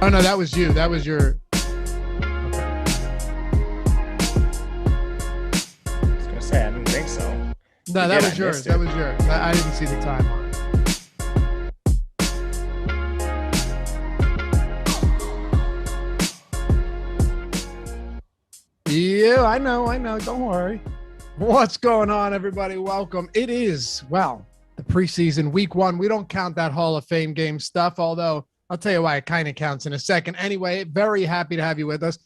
Oh, no, that was you. That was your... I was going to say, I didn't think so. No, that was yours. That was yours. I didn't see the time on it. Yeah, I know. Don't worry. What's going on, everybody? Welcome. It is, well, the preseason week one. We don't count that Hall of Fame game stuff, although I'll tell you why it kind of counts in a second. Anyway, very happy to have you with us.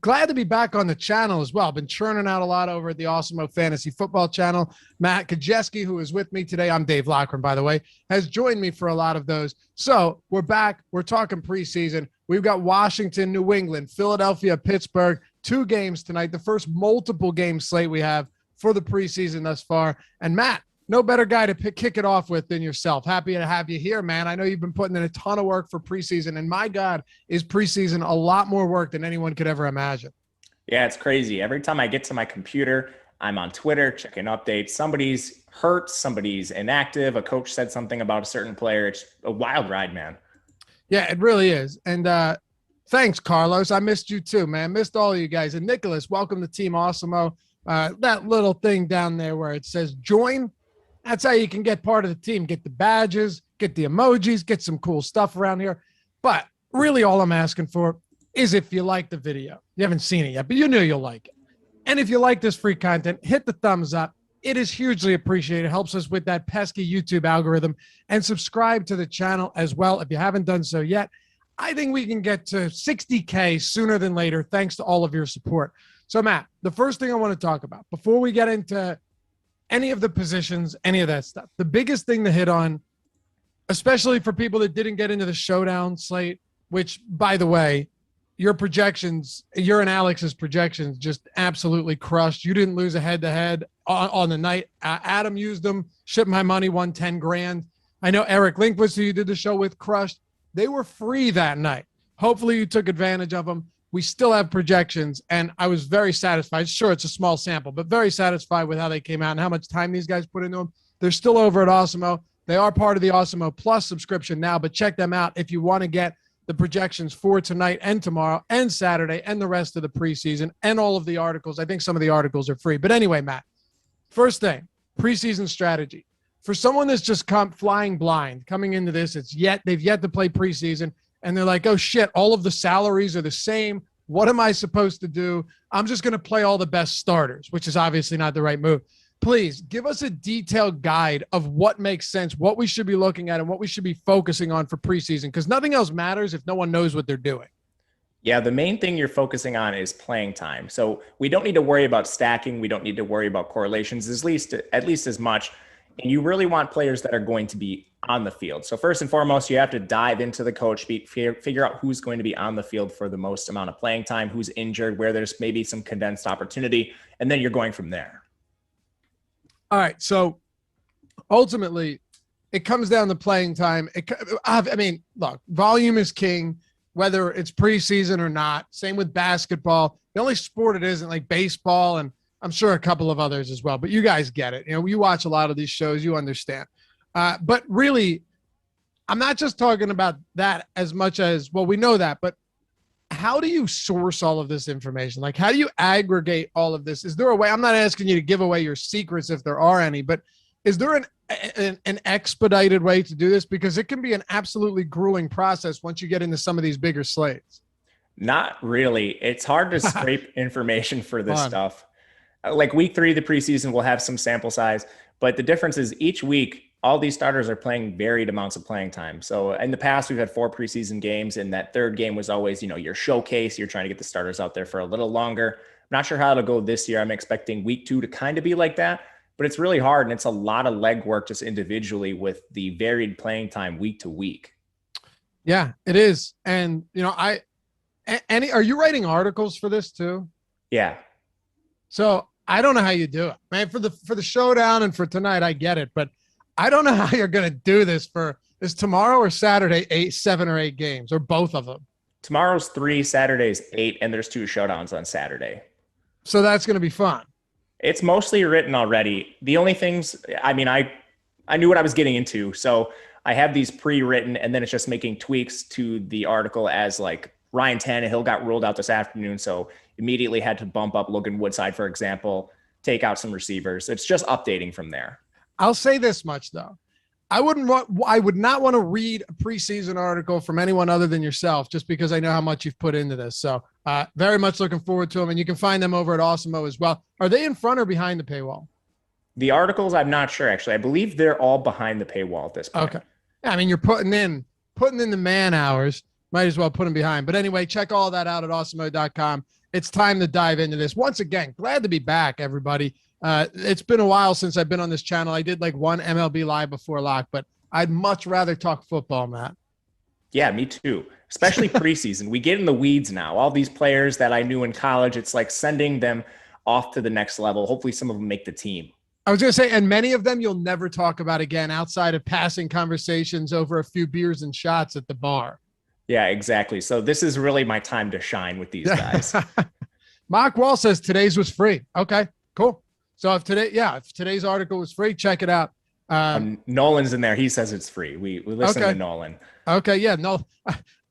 Glad to be back on the channel as well. Been churning out a lot over at the Awesemo Fantasy Football channel. Matt Kajeski, who is with me today, I'm Dave Lockren, by the way, has joined me for a lot of those. So we're back. We're talking preseason. We've got Washington, New England, Philadelphia, Pittsburgh, 2 games tonight, the first multiple game slate we have for the preseason thus far. And Matt, no better guy to kick it off with than yourself. Happy to have you here, man. I know you've been putting in a ton of work for preseason, and my God, is preseason a lot more work than anyone could ever imagine. Yeah, it's crazy. Every time I get to my computer, I'm on Twitter checking updates. Somebody's hurt, somebody's inactive. A coach said something about a certain player. It's a wild ride, man. Yeah, it really is. And thanks, Carlos. I missed you too, man. Missed all of you guys. And Nicholas, welcome to Team Awesemo. That little thing down there where it says join, that's how you can get part of the team, get the badges, get the emojis, get some cool stuff around here. But really all I'm asking for is if you like the video. You haven't seen it yet, but you know you'll like it. And if you like this free content, hit the thumbs up. It is hugely appreciated. It helps us with that pesky YouTube algorithm. And subscribe to the channel as well if you haven't done so yet. I think we can get to 60K sooner than later thanks to all of your support. So, Matt, the first thing I want to talk about before we get into any of the positions, any of that stuff, the biggest thing to hit on, especially for people that didn't get into the showdown slate, which, by the way, your projections, your and Alex's projections just absolutely crushed. You didn't lose a head-to-head on the night. Adam used them, shipped my money, won 10 grand. I know Eric Linkwas, who you did the show with, crushed. They were free that night. Hopefully you took advantage of them. We still have projections, and I was very satisfied. Sure, it's a small sample, but very satisfied with how they came out and how much time these guys put into them. They're still over at Awesemo. They are part of the Awesemo Plus subscription now, but check them out if you want to get the projections for tonight and tomorrow and Saturday and the rest of the preseason and all of the articles. I think some of the articles are free. But anyway, Matt, first thing, preseason strategy. For someone that's just come flying blind coming into this, they've yet to play preseason, and they're like, oh, shit, all of the salaries are the same. What am I supposed to do? I'm just going to play all the best starters, which is obviously not the right move. Please give us a detailed guide of what makes sense, what we should be looking at, and what we should be focusing on for preseason, because nothing else matters if no one knows what they're doing. Yeah, the main thing you're focusing on is playing time. So we don't need to worry about stacking. We don't need to worry about correlations, at least as much. And you really want players that are going to be on the field. So first and foremost, you have to dive into the coach sheet, figure out who's going to be on the field for the most amount of playing time, who's injured, where there's maybe some condensed opportunity, and then you're going from there. All right, so ultimately, it comes down to playing time. I mean, look, volume is king, whether it's preseason or not. Same with basketball. The only sport it isn't like baseball, and I'm sure a couple of others as well, but you guys get it. You know, you watch a lot of these shows, you understand. But really, I'm not just talking about that as much as, well, we know that, but how do you source all of this information? Like, how do you aggregate all of this? Is there a way? I'm not asking you to give away your secrets if there are any, but is there an expedited way to do this? Because it can be an absolutely grueling process once you get into some of these bigger slates. Not really. It's hard to scrape information for this stuff. Like week 3 of the preseason, we'll have some sample size, but the difference is each week, all these starters are playing varied amounts of playing time. So in the past, we've had 4 preseason games, and that third game was always, your showcase. You're trying to get the starters out there for a little longer. I'm not sure how it'll go this year. I'm expecting week 2 to kind of be like that, but it's really hard, and it's a lot of legwork just individually with the varied playing time week to week. Yeah, it is. And, are you writing articles for this too? Yeah. So I don't know how you do it, man. For the showdown and for tonight, I get it, but I don't know how you're going to do this is tomorrow or Saturday, 7 or 8 games, or both of them. Tomorrow's 3, Saturday's 8, and there's 2 showdowns on Saturday. So that's going to be fun. It's mostly written already. The only things, I knew what I was getting into. So I have these pre-written, and then it's just making tweaks to the article as like Ryan Tannehill got ruled out this afternoon. So immediately had to bump up Logan Woodside, for example, take out some receivers. It's just updating from there. I'll say this much though. I would not want to read a preseason article from anyone other than yourself, just because I know how much you've put into this. So very much looking forward to them, and you can find them over at Awesemo as well. Are they in front or behind the paywall? The articles, I'm not sure actually. I believe they're all behind the paywall at this point. Okay. Yeah, I mean, you're putting in the man hours. Might as well put them behind. But anyway, check all that out at awesemo.com. It's time to dive into this. Once again, glad to be back, everybody. It's been a while since I've been on this channel. I did like one MLB live before lock, but I'd much rather talk football, Matt. Yeah, me too. Especially preseason. We get in the weeds now. All these players that I knew in college, it's like sending them off to the next level. Hopefully some of them make the team. I was going to say, and many of them you'll never talk about again outside of passing conversations over a few beers and shots at the bar. Yeah, exactly. So this is really my time to shine with these guys. Mark Wall says today's was free. Okay, cool. So if today's article was free, check it out. Nolan's in there. He says it's free. We listen to Nolan. Okay, yeah, no,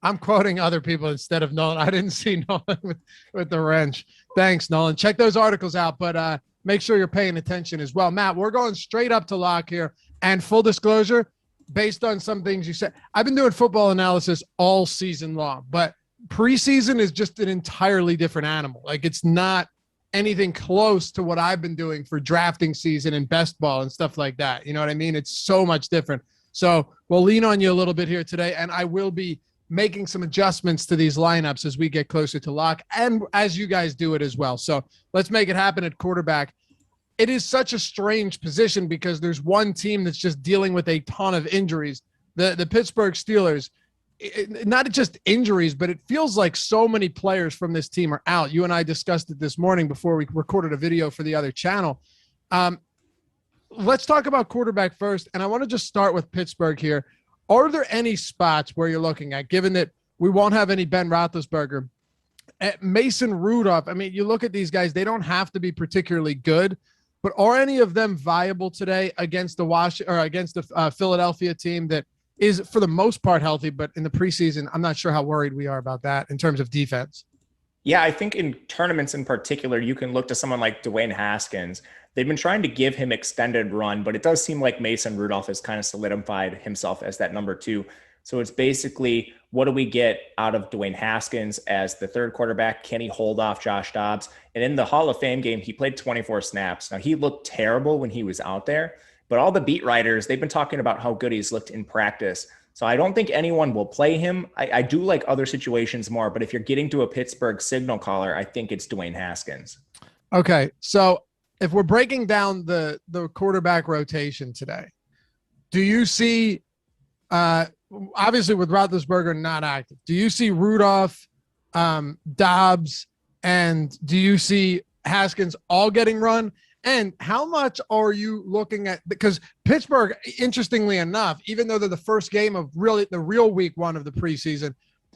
I'm quoting other people instead of Nolan. I didn't see Nolan with the wrench. Thanks, Nolan. Check those articles out, but make sure you're paying attention as well. Matt, we're going straight up to lock here. And full disclosure, based on some things you said, I've been doing football analysis all season long, but preseason is just an entirely different animal. Like, it's not anything close to what I've been doing for drafting season and best ball and stuff like that. You know what I mean? It's so much different. So we'll lean on you a little bit here today, and I will be making some adjustments to these lineups as we get closer to lock and as you guys do it as well. So let's make it happen at quarterback. It is such a strange position because there's one team that's just dealing with a ton of injuries. The Pittsburgh Steelers, not just injuries, but it feels like so many players from this team are out. You and I discussed it this morning before we recorded a video for the other channel. Let's talk about quarterback first, and I want to just start with Pittsburgh here. Are there any spots where you're looking at, given that we won't have any Ben Roethlisberger, Mason Rudolph? I mean, you look at these guys, they don't have to be particularly good, but are any of them viable today against the Philadelphia team that is for the most part healthy, but in the preseason, I'm not sure how worried we are about that in terms of defense. Yeah, I think in tournaments in particular, you can look to someone like Dwayne Haskins. They've been trying to give him extended run, but it does seem like Mason Rudolph has kind of solidified himself as that number 2. So it's basically, what do we get out of Dwayne Haskins as the third quarterback? Can he hold off Josh Dobbs? And in the Hall of Fame game, he played 24 snaps. Now, he looked terrible when he was out there, but all the beat writers, they've been talking about how good he's looked in practice. So I don't think anyone will play him. I do like other situations more, but if you're getting to a Pittsburgh signal caller, I think it's Dwayne Haskins. Okay, so if we're breaking down the quarterback rotation today, do you see, obviously with Roethlisberger not active, do you see Rudolph, Dobbs, and do you see Haskins all getting run? And how much are you looking at? Because Pittsburgh, interestingly enough, even though they're the first game of really the real week 1 of the preseason,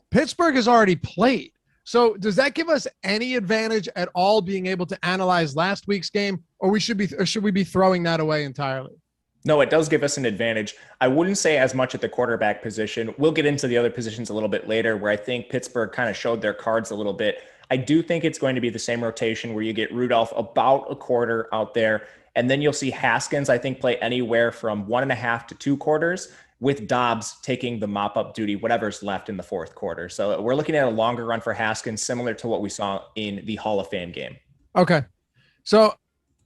Pittsburgh has already played. So does that give us any advantage at all being able to analyze last week's game, or should we be throwing that away entirely? No, it does give us an advantage. I wouldn't say as much at the quarterback position. We'll get into the other positions a little bit later, where I think Pittsburgh kind of showed their cards a little bit. I do think it's going to be the same rotation where you get Rudolph about a quarter out there, and then you'll see Haskins, I think, play anywhere from 1.5 to 2 quarters, with Dobbs taking the mop-up duty, whatever's left in the fourth quarter. So we're looking at a longer run for Haskins, similar to what we saw in the Hall of Fame game. Okay. So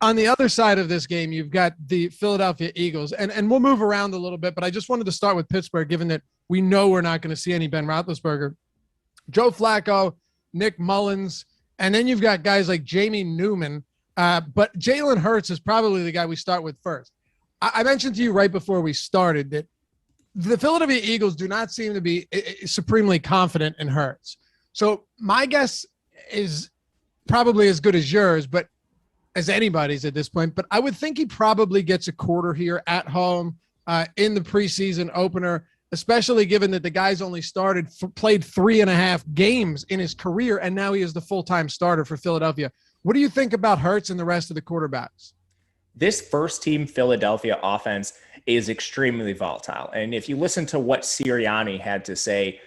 on the other side of this game, you've got the Philadelphia Eagles, and we'll move around a little bit, but I just wanted to start with Pittsburgh, given that we know we're not going to see any Ben Roethlisberger. Joe Flacco, Nick Mullins, and then you've got guys like Jamie Newman, but Jalen Hurts is probably the guy we start with first. I mentioned to you right before we started that the Philadelphia Eagles do not seem to be supremely confident in Hurts. So my guess is probably as good as yours, but as anybody's at this point. But I would think he probably gets a quarter here at home in the preseason opener, especially given that the guy's only played 3.5 games in his career, and now he is the full-time starter for Philadelphia. What do you think about Hurts and the rest of the quarterbacks? This first-team Philadelphia offense is extremely volatile. And if you listen to what Sirianni had to say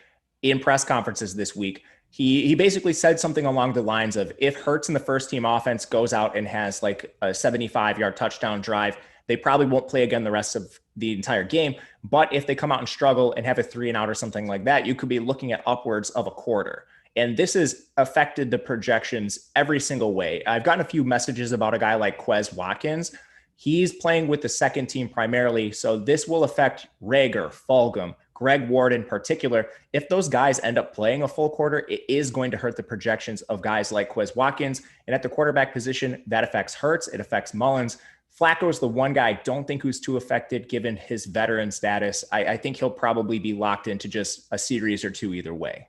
in press conferences this week, he basically said something along the lines of, if Hurts in the first team offense goes out and has like a 75-yard touchdown drive, they probably won't play again the rest of the entire game. But if they come out and struggle and have a 3-and-out or something like that, you could be looking at upwards of a quarter. And this has affected the projections every single way. I've gotten a few messages about a guy like Quez Watkins. He's playing with the second team primarily, so this will affect Rager, Fulgham, Greg Ward in particular. If those guys end up playing a full quarter, it is going to hurt the projections of guys like Quez Watkins. And at the quarterback position, that affects Hurts. It affects Mullins. Flacco is the one guy I don't think who's too affected given his veteran status. I think he'll probably be locked into just a series or two either way.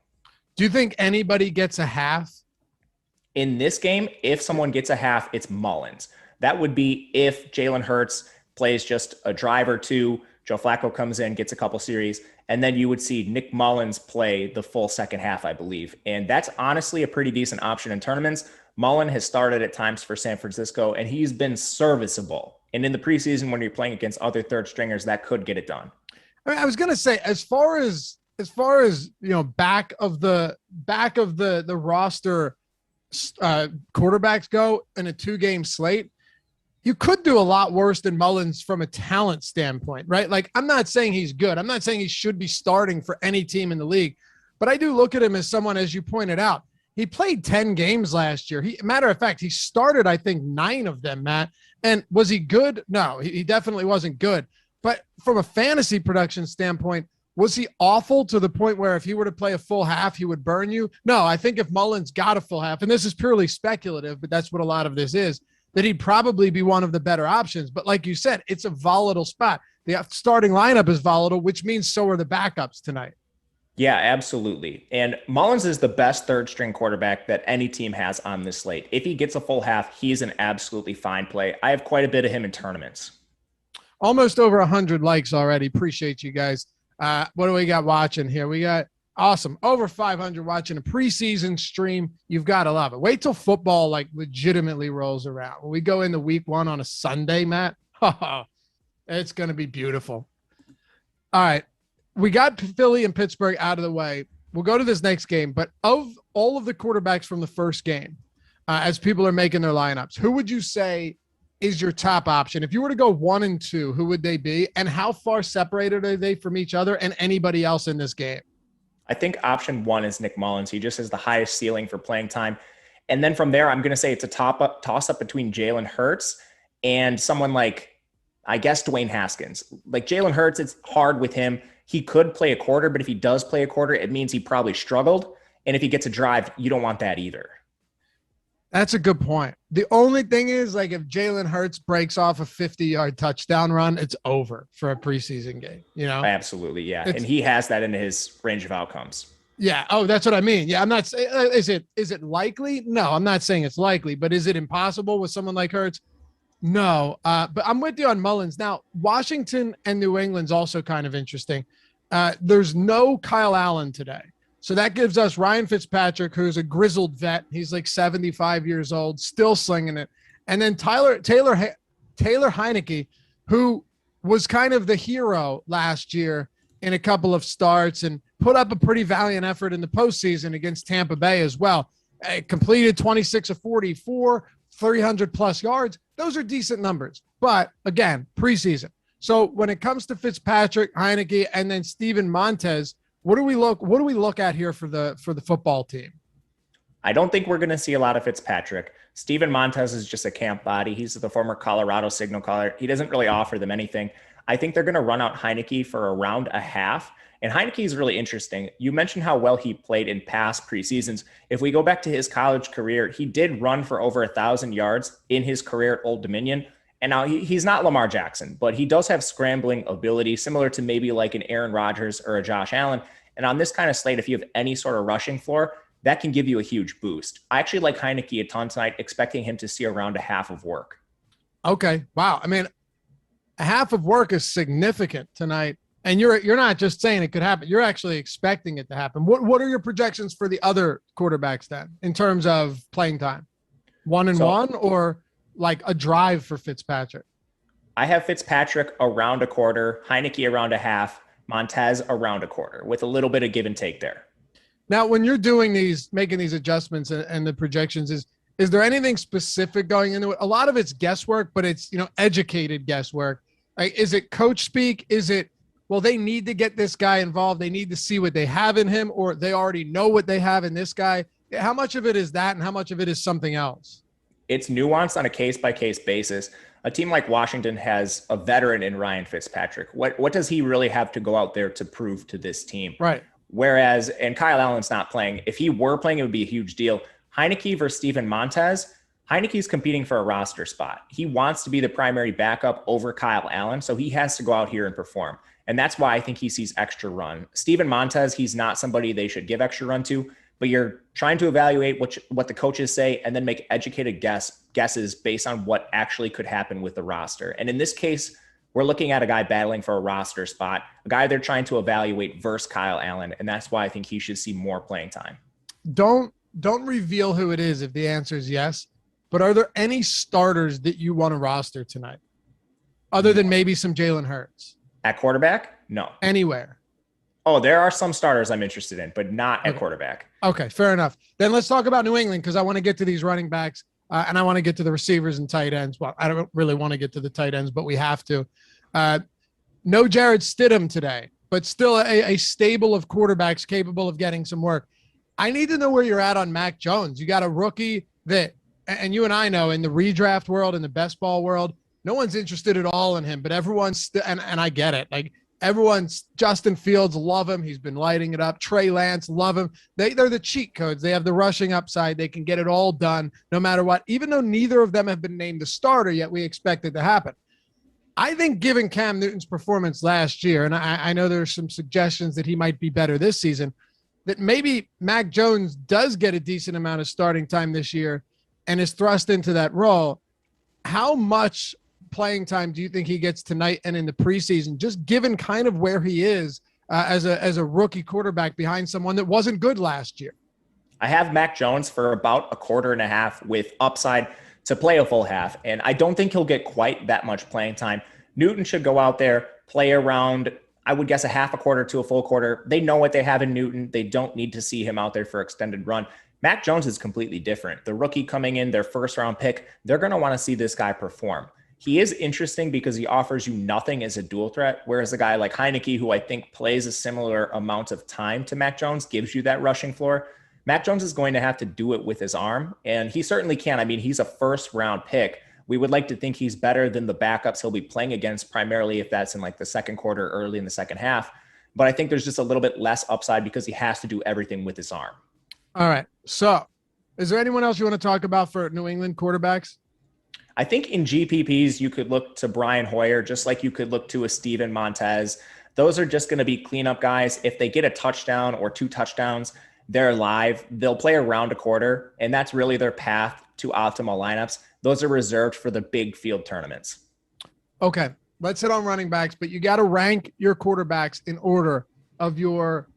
Do you think anybody gets a half? In this game, if someone gets a half, it's Mullins. That would be if Jalen Hurts plays just a drive or two, Joe Flacco comes in, gets a couple series, and then you would see Nick Mullins play the full second half, I believe. And that's honestly a pretty decent option in tournaments. Mullen has started at times for San Francisco, and he's been serviceable. And in the preseason, when you're playing against other third stringers, that could get it done. I mean, I was going to say, as far as back of the roster quarterbacks go in a 2-game slate, you could do a lot worse than Mullins from a talent standpoint, right? Like, I'm not saying he's good. I'm not saying he should be starting for any team in the league, but I do look at him as someone, as you pointed out, he played 10 games last year. Matter of fact, he started, I think, 9 of them, Matt. And was he good? No, he definitely wasn't good. But from a fantasy production standpoint, was he awful to the point where if he were to play a full half, he would burn you? No, I think if Mullins got a full half, and this is purely speculative, but that's what a lot of this is, that he'd probably be one of the better options. But like you said, it's a volatile spot. The starting lineup is volatile, which means so are the backups tonight. Yeah, absolutely. And Mullins is the best third string quarterback that any team has on this slate. If he gets a full half, he's an absolutely fine play. I have quite a bit of him in tournaments. Almost over 100 likes already. Appreciate you guys. What do we got watching here? We got awesome. Over 500 watching a preseason stream. You've got to love it. Wait till football like legitimately rolls around. When we go into week 1 on a Sunday, Matt, it's going to be beautiful. All right. We got Philly and Pittsburgh out of the way. We'll go to this next game, but of all of the quarterbacks from the first game, as people are making their lineups, who would you say is your top option? If you were to go 1 and 2, who would they be? And how far separated are they from each other and anybody else in this game? I think option 1 is Nick Mullins. He just has the highest ceiling for playing time. And then from there, I'm going to say it's a toss up between Jalen Hurts and someone like, I guess, Dwayne Haskins. Like Jalen Hurts, it's hard with him. He could play a quarter, but if he does play a quarter, it means he probably struggled. And if he gets a drive, you don't want that either. That's a good point. The only thing is, like, if Jalen Hurts breaks off a 50-yard touchdown run, it's over for a preseason game, you know? Absolutely, yeah. And he has that in his range of outcomes. Yeah. Oh, that's what I mean. Yeah, I'm not saying, is it likely? No, I'm not saying it's likely, but is it impossible with someone like Hurts? No, but I'm with you on Mullins. Now, Washington and New England's also kind of interesting. There's no Kyle Allen today. So that gives us Ryan Fitzpatrick, who's a grizzled vet. He's like 75 years old, still slinging it. And then Taylor Heineke, who was kind of the hero last year in a couple of starts and put up a pretty valiant effort in the postseason against Tampa Bay as well. Completed 26 of 44, 300 plus yards. Those are decent numbers, but again, preseason. So when it comes to Fitzpatrick, Heineke, and then Steven Montez, what do we look at here for the football team? I don't think we're going to see a lot of Fitzpatrick. Steven Montez is just a camp body. He's the former Colorado signal caller. He doesn't really offer them anything. I think they're going to run out Heineke for around a half. And Heineke is really interesting. You mentioned how well he played in past preseasons. If we go back to his college career, he did run for over 1,000 yards in his career at Old Dominion. And now he's not Lamar Jackson, but he does have scrambling ability, similar to maybe like an Aaron Rodgers or a Josh Allen. And on this kind of slate, if you have any sort of rushing floor, that can give you a huge boost. I actually like Heineke a ton tonight, expecting him to see around a half of work. Okay. Wow. I mean, a half of work is significant tonight. And you're not just saying it could happen. You're actually expecting it to happen. What are your projections for the other quarterbacks then in terms of playing time? 1 and 1 or like a drive for Fitzpatrick? I have Fitzpatrick around a quarter, Heineke around a half, Montez around a quarter with a little bit of give and take there. Now, when you're doing making these adjustments and the projections, is there anything specific going into it? A lot of it's guesswork, but it's, educated guesswork. Like, is it coach speak? Is it, well, they need to get this guy involved. They need to see what they have in him, or they already know what they have in this guy. How much of it is that, and how much of it is something else? It's nuanced on a case-by-case basis. A team like Washington has a veteran in Ryan Fitzpatrick. What does he really have to go out there to prove to this team? Right. Whereas, and Kyle Allen's not playing. If he were playing, it would be a huge deal. Heineke versus Steven Montez. Heineke's competing for a roster spot. He wants to be the primary backup over Kyle Allen, so he has to go out here and perform. And that's why I think he sees extra run. Steven Montez, he's not somebody they should give extra run to, but you're trying to evaluate what the coaches say and then make educated guesses based on what actually could happen with the roster. And in this case, we're looking at a guy battling for a roster spot, a guy they're trying to evaluate versus Kyle Allen. And that's why I think he should see more playing time. Don't reveal who it is if the answer is yes, but are there any starters that you want to roster tonight other than maybe some Jalen Hurts? At quarterback? No. Anywhere. Oh, there are some starters I'm interested in, but not at quarterback. Okay, fair enough. Then let's talk about New England, because I want to get to these running backs and I want to get to the receivers and tight ends. Well, I don't really want to get to the tight ends, but we have to. No Jarrett Stidham today, but still a stable of quarterbacks capable of getting some work. I need to know where you're at on Mac Jones. You got a rookie that, and you and I know, in the redraft world, in the best ball world, no one's interested at all in him, but everyone's, and I get it. Like, everyone's, Justin Fields, love him. He's been lighting it up. Trey Lance, love him. They're the cheat codes. They have the rushing upside. They can get it all done no matter what. Even though neither of them have been named the starter yet, we expect it to happen. I think given Cam Newton's performance last year, and I know there's some suggestions that he might be better this season, that maybe Mac Jones does get a decent amount of starting time this year and is thrust into that role. How much playing time do you think he gets tonight and in the preseason, just given kind of where he is as a rookie quarterback behind someone that wasn't good last year? I have Mac Jones for about a quarter and a half with upside to play a full half, and I don't think he'll get quite that much playing time. Newton should go out there, play around, I would guess, a half a quarter to a full quarter. They know what they have in Newton. They don't need to see him out there for extended run. Mac Jones is completely different. The rookie coming in, their first round pick, they're going to want to see this guy perform. He is interesting because he offers you nothing as a dual threat, whereas a guy like Heineke, who I think plays a similar amount of time to Mac Jones, gives you that rushing floor. Mac Jones is going to have to do it with his arm, and he certainly can. I mean, he's a first-round pick. We would like to think he's better than the backups he'll be playing against, primarily if that's in like the second quarter, early in the second half. But I think there's just a little bit less upside because he has to do everything with his arm. All right. So is there anyone else you want to talk about for New England quarterbacks? I think in GPPs, you could look to Brian Hoyer, just like you could look to a Steven Montez. Those are just going to be cleanup guys. If they get a touchdown or 2 touchdowns, they're live. They'll play around a quarter, and that's really their path to optimal lineups. Those are reserved for the big field tournaments. Okay, let's hit on running backs, but you got to rank your quarterbacks in order of your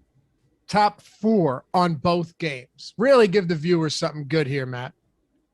top 4 on both games. Really give the viewers something good here, Matt.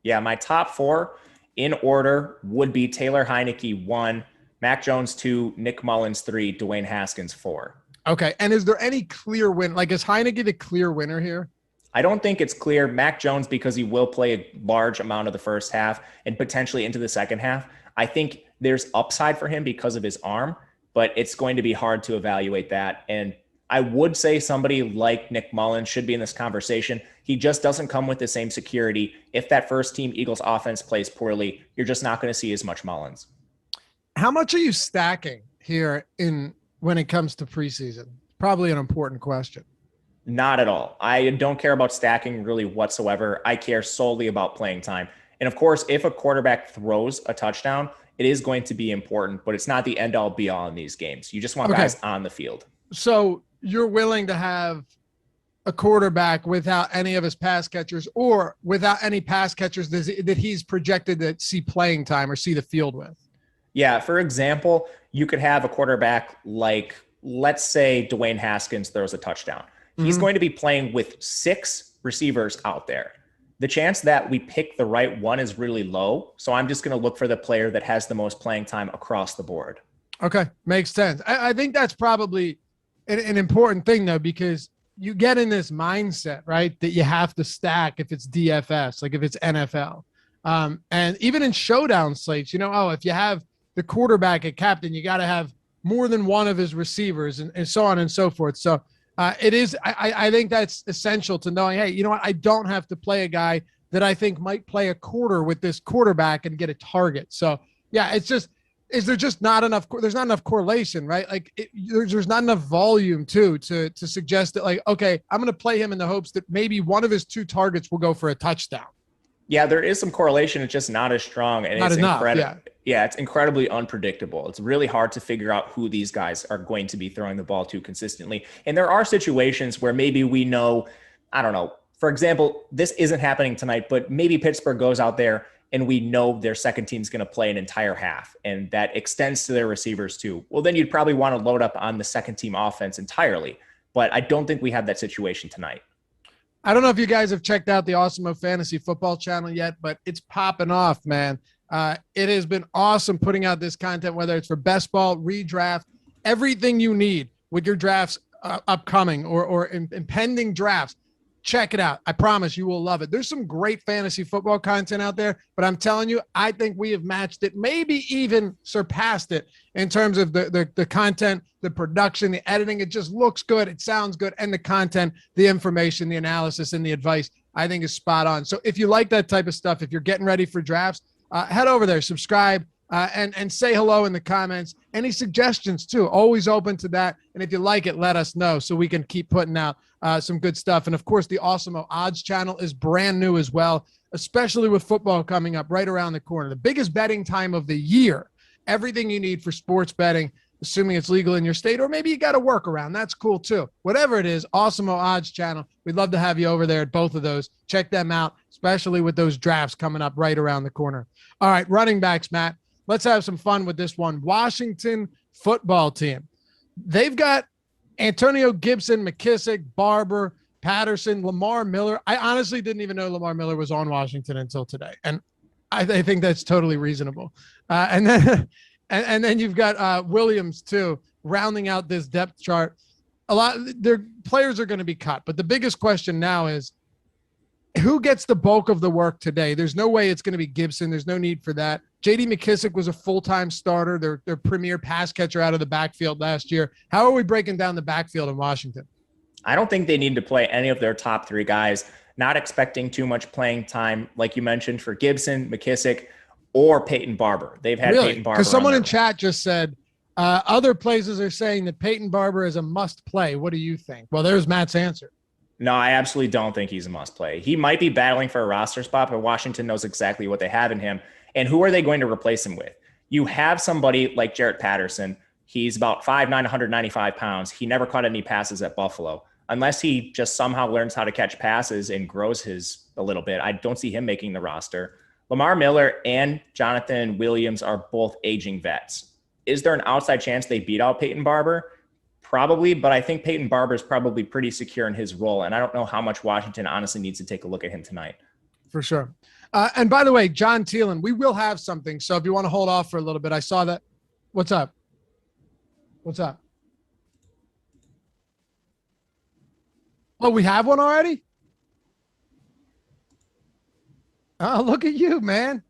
Yeah, my top 4 in order would be Taylor Heineke 1, Mac Jones 2, Nick Mullins 3, Dwayne Haskins 4. Okay, and is there any clear win? Like, is Heineke the clear winner here? I don't think it's clear. Mac Jones, because he will play a large amount of the first half and potentially into the second half. I think there's upside for him because of his arm, but it's going to be hard to evaluate that. And I would say somebody like Nick Mullins should be in this conversation. He just doesn't come with the same security. If that first team Eagles offense plays poorly, you're just not going to see as much Mullins. How much are you stacking here when it comes to preseason? Probably an important question. Not at all. I don't care about stacking really whatsoever. I care solely about playing time. And of course, if a quarterback throws a touchdown, it is going to be important, but it's not the end all be all in these games. You just want guys on the field. So you're willing to have a quarterback without any of his pass catchers, or without any pass catchers that he's projected to see playing time or see the field with? Yeah. For example, you could have a quarterback like, let's say Dwayne Haskins throws a touchdown. He's going to be playing with 6 receivers out there. the chance that we pick the right one is really low. So I'm just going to look for the player that has the most playing time across the board. Okay. Makes sense. I think that's probably an important thing, though, because you get in this mindset, right, that you have to stack if it's DFS, like if it's NFL. And even in showdown slates, if you have the quarterback at captain, you got to have more than one of his receivers and so on and so forth. So it is, I think that's essential to knowing, hey, you know what, I don't have to play a guy that I think might play a quarter with this quarterback and get a target. So yeah, it's just, there's not enough correlation, right? Like there's not enough volume to suggest that, like, okay, I'm going to play him in the hopes that maybe one of his 2 targets will go for a touchdown. Yeah, there is some correlation. It's just not as strong. And it's incredible. Yeah, it's incredibly unpredictable. It's really hard to figure out who these guys are going to be throwing the ball to consistently. And there are situations where maybe we know, I don't know, for example, this isn't happening tonight, but maybe Pittsburgh goes out there and we know their second team's going to play an entire half, and that extends to their receivers too. Well, then you'd probably want to load up on the second team offense entirely. But I don't think we have that situation tonight. I don't know if you guys have checked out the Awesemo Fantasy Football channel yet, but it's popping off, man. It has been awesome putting out this content, whether it's for best ball, redraft, everything you need with your drafts upcoming or impending drafts. Check it out. I promise you will love it. There's some great fantasy football content out there, but I'm telling you, I think we have matched it, maybe even surpassed it in terms of the content, the production, the editing. It just looks good. It sounds good. And the content, the information, the analysis, and the advice, I think is spot on. So if you like that type of stuff, if you're getting ready for drafts, head over there, subscribe, and say hello in the comments. Any suggestions too, always open to that. And if you like it, let us know so we can keep putting out some good stuff. And of course, the Awesemo Odds channel is brand new as well, especially with football coming up right around the corner. The biggest betting time of the year. Everything you need for sports betting, assuming it's legal in your state, or maybe you got a workaround. That's cool too. Whatever it is, Awesemo Odds channel. We'd love to have you over there at both of those. Check them out, especially with those drafts coming up right around the corner. All right, running backs, Matt. Let's have some fun with this one. Washington football team. They've got Antonio Gibson, McKissick, Barber, Patterson, Lamar Miller. I honestly didn't even know Lamar Miller was on Washington until today. And I think that's totally reasonable. And then you've got Williams too, rounding out this depth chart. A lot their players are going to be cut, but the biggest question now is who gets the bulk of the work today? There's no way it's going to be Gibson. There's no need for that. J.D. McKissick was a full-time starter, their premier pass catcher out of the backfield last year. How are we breaking down the backfield in Washington? I don't think they need to play any of their top 3 guys. Not expecting too much playing time, like you mentioned, for Gibson, McKissick, or Peyton Barber. They've had Peyton Barber. Because someone in chat just said other places are saying that Peyton Barber is a must-play. What do you think? Well, there's Matt's answer. No, I absolutely don't think he's a must-play. He might be battling for a roster spot, but Washington knows exactly what they have in him. And who are they going to replace him with? You have somebody like Jarrett Patterson. He's about 5'9", 195 pounds. He never caught any passes at Buffalo. Unless he just somehow learns how to catch passes and grows his a little bit, I don't see him making the roster. Lamar Miller and Jonathan Williams are both aging vets. Is there an outside chance they beat out Peyton Barber? Probably, but I think Peyton Barber is probably pretty secure in his role, and I don't know how much Washington honestly needs to take a look at him tonight. For sure. And by the way, John Thielen, we will have something, so if you want to hold off for a little bit, I saw that. What's up? What's up? Oh, we have one already? Oh, look at you, man.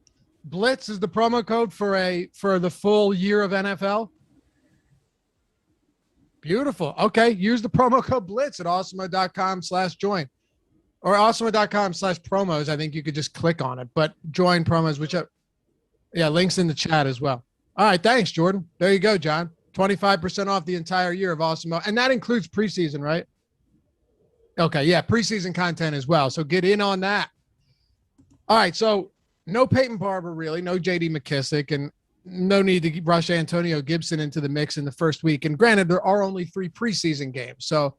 Blitz is the promo code for the full year of NFL. Beautiful. Okay. Use the promo code Blitz at awesemo.com/join or awesemo.com/promos. I think you could just click on it, but join promos, whichever. Yeah. Links in the chat as well. All right. Thanks, Jordan. There you go, John. 25% off the entire year of Awesemo. And that includes preseason, right? Okay. Yeah. Preseason content as well. So get in on that. All right. So no Peyton Barber, really. No J.D. McKissick, and no need to rush Antonio Gibson into the mix in the first week. And granted, there are only 3 preseason games. So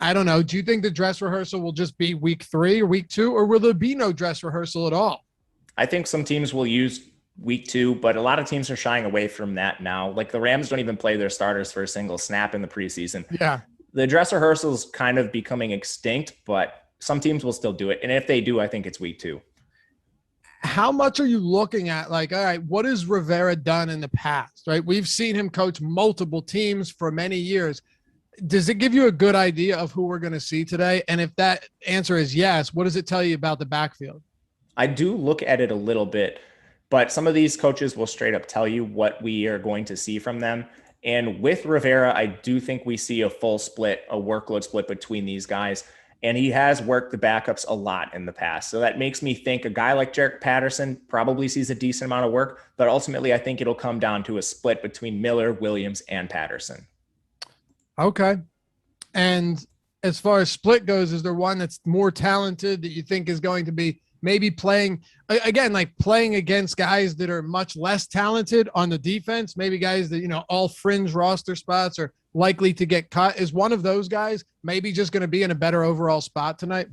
I don't know. Do you think the dress rehearsal will just be week 3 or week 2, or will there be no dress rehearsal at all? I think some teams will use week 2, but a lot of teams are shying away from that now. Like the Rams don't even play their starters for a single snap in the preseason. Yeah. The dress rehearsal is kind of becoming extinct, but some teams will still do it. And if they do, I think it's week 2. How much are you looking at? Like, all right, what has Rivera done in the past, right? We've seen him coach multiple teams for many years. Does it give you a good idea of who we're going to see today? And if that answer is yes, what does it tell you about the backfield? I do look at it a little bit, but some of these coaches will straight up tell you what we are going to see from them. And with Rivera, I do think we see a full split, a workload split between these guys. And he has worked the backups a lot in the past. So that makes me think a guy like Jarek Patterson probably sees a decent amount of work, but ultimately I think it'll come down to a split between Miller, Williams, and Patterson. Okay. And as far as split goes, is there one that's more talented that you think is going to be maybe playing against guys that are much less talented on the defense, maybe guys that, all fringe roster spots are likely to get cut? Is one of those guys maybe just going to be in a better overall spot tonight?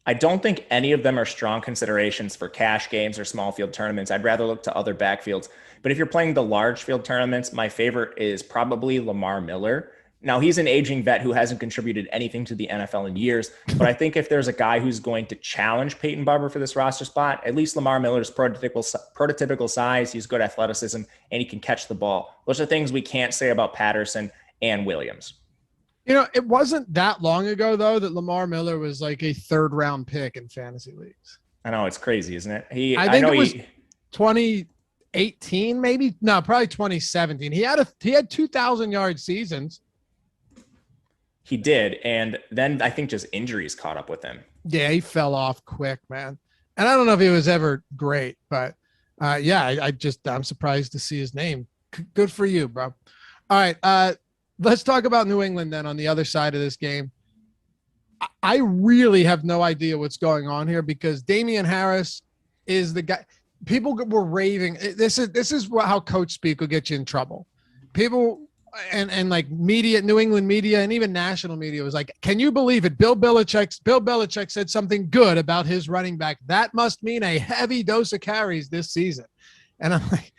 I don't think any of them are strong considerations for cash games or small field tournaments. I'd rather look to other backfields. But if you're playing the large field tournaments, my favorite is probably Lamar Miller. Now, he's an aging vet who hasn't contributed anything to the NFL in years, but I think if there's a guy who's going to challenge Peyton Barber for this roster spot, at least Lamar Miller's prototypical size, he's good athleticism, and he can catch the ball. Those are things we can't say about Patterson and Williams. It wasn't that long ago, though, that Lamar Miller was like a 3rd-round pick in fantasy leagues. I know, it's crazy, isn't it? I think it was 2018, maybe? No, probably 2017. He had 2,000-yard seasons. He did, and then I think just injuries caught up with him. Yeah, he fell off quick, man. And I don't know if he was ever great, but I'm surprised to see his name. Good for you, bro. All right, let's talk about New England then on the other side of this game. I really have no idea what's going on here because Damian Harris is the guy. People were raving. This is how coach speak will get you in trouble. People and like media, New England media, and even national media was like, can you believe it? Bill Belichick said something good about his running back. That must mean a heavy dose of carries this season. And I'm like,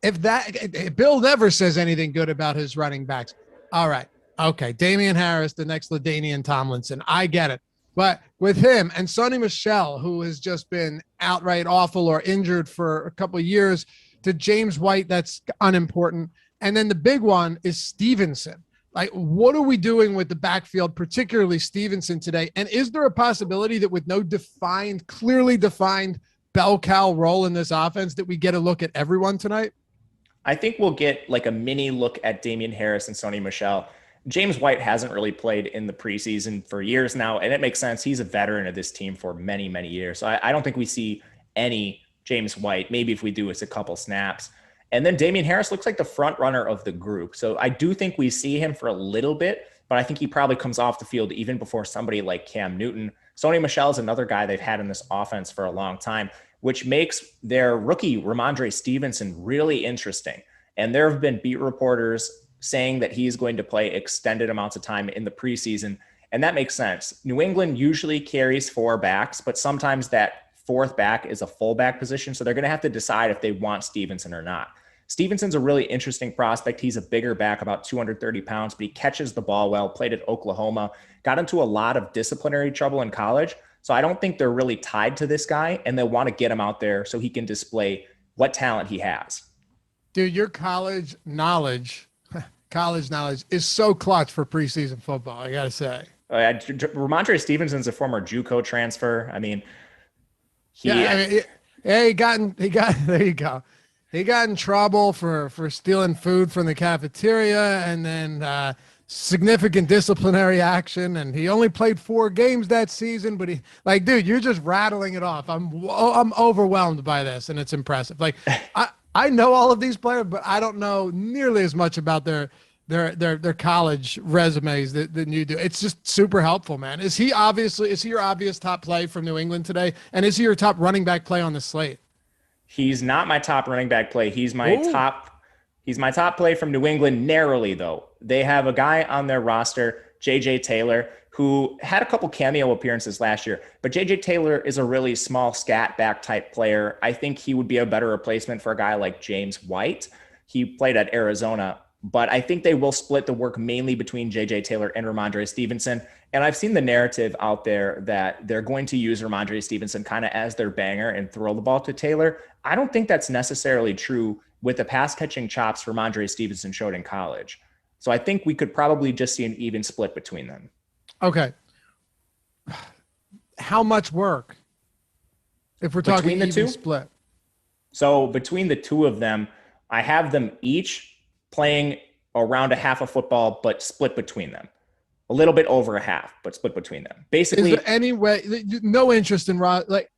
if Bill never says anything good about his running backs, all right, okay, Damian Harris, the next LaDainian Tomlinson, I get it. But with him and Sonny Michel, who has just been outright awful or injured for a couple of years, to James White, that's unimportant. And then the big one is Stevenson. Like, what are we doing with the backfield, particularly Stevenson today? And is there a possibility that with no clearly defined bell cow role in this offense that we get a look at everyone tonight? I think we'll get like a mini look at Damian Harris and Sonny Michel. James White hasn't really played in the preseason for years now, and it makes sense. He's a veteran of this team for many, many years. So I don't think we see any James White. Maybe if we do, it's a couple snaps. And then Damian Harris looks like the front runner of the group. So I do think we see him for a little bit, but I think he probably comes off the field even before somebody like Cam Newton. Sonny Michel is another guy they've had in this offense for a long time, which makes their rookie Ramondre Stevenson really interesting. And there have been beat reporters saying that he's going to play extended amounts of time in the preseason. And that makes sense. New England usually carries 4 backs, but sometimes that 4th back is a fullback position. So they're going to have to decide if they want Stevenson or not. Stevenson's a really interesting prospect. He's a bigger back, about 230 pounds, but he catches the ball well, played at Oklahoma, got into a lot of disciplinary trouble in college. So I don't think they're really tied to this guy, and they want to get him out there so he can display what talent he has. Dude, your college knowledge is so clutch for preseason football, I got to say. Ramondre Stevenson's a former JUCO transfer. I mean, there you go. He got in trouble for stealing food from the cafeteria and then significant disciplinary action. And he only played 4 games that season, but dude, you're just rattling it off. I'm overwhelmed by this, and it's impressive. Like I know all of these players, but I don't know nearly as much about their college resumes than you do. It's just super helpful, man. Is he your obvious top play from New England today? And is he your top running back play on the slate? He's not my top running back play. He's my top play from New England narrowly, though. They have a guy on their roster, JJ Taylor, who had a couple cameo appearances last year, but JJ Taylor is a really small scat back type player. I think he would be a better replacement for a guy like James White. He played at Arizona, but I think they will split the work mainly between JJ Taylor and Ramondre Stevenson. And I've seen the narrative out there that they're going to use Ramondre Stevenson kind of as their banger and throw the ball to Taylor. I don't think that's necessarily true with the pass catching chops Ramondre Stevenson showed in college. So I think we could probably just see an even split between them. Okay. How much work if we're talking between the even two? Split? So between the two of them, I have them each playing around a half a football, but split between them. A little bit over a half, but split between them. Basically, is there any way? No interest in like.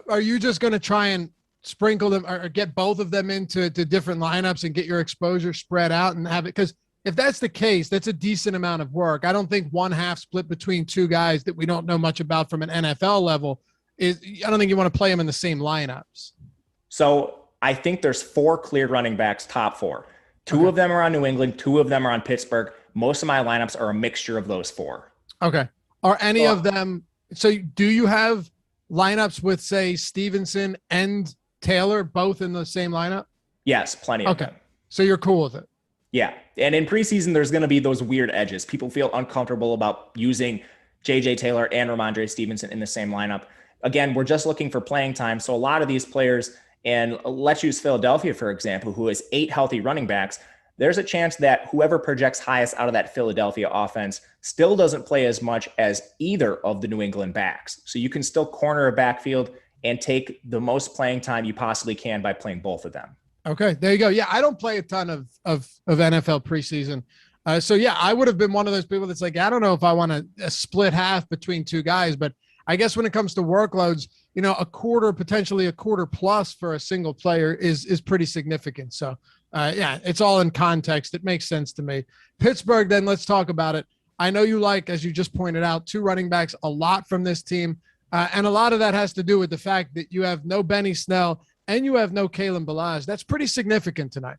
Are you just going to try and sprinkle them or get both of them into different lineups and get your exposure spread out and have it? Because if that's the case, that's a decent amount of work. I don't think one half split between two guys that we don't know much about from an NFL level is. I don't think you want to play them in the same lineups. So I think there's 4 clear running backs, top 4. 2 of them are on New England. 2 of them are on Pittsburgh. Most of my lineups are a mixture of those 4. Okay. Are any of them? So do you have lineups with, say, Stevenson and Taylor both in the same lineup? Yes, plenty of them. So you're cool with it? Yeah. And in preseason, there's going to be those weird edges. People feel uncomfortable about using J.J. Taylor and Ramondre Stevenson in the same lineup. Again, we're just looking for playing time. So a lot of these players, and let's use Philadelphia, for example, who has 8 healthy running backs. There's a chance that whoever projects highest out of that Philadelphia offense still doesn't play as much as either of the New England backs. So you can still corner a backfield and take the most playing time you possibly can by playing both of them. Okay, there you go. Yeah, I don't play a ton of NFL preseason. So, yeah, I would have been one of those people that's like, I don't know if I want a split half between two guys. But I guess when it comes to workloads, a quarter, potentially a quarter plus for a single player is pretty significant. So, yeah, it's all in context. It makes sense to me. Pittsburgh, then let's talk about it. I know you like, as you just pointed out, 2 running backs a lot from this team. And a lot of that has to do with the fact that you have no Benny Snell and you have no Kalen Ballage. That's pretty significant tonight.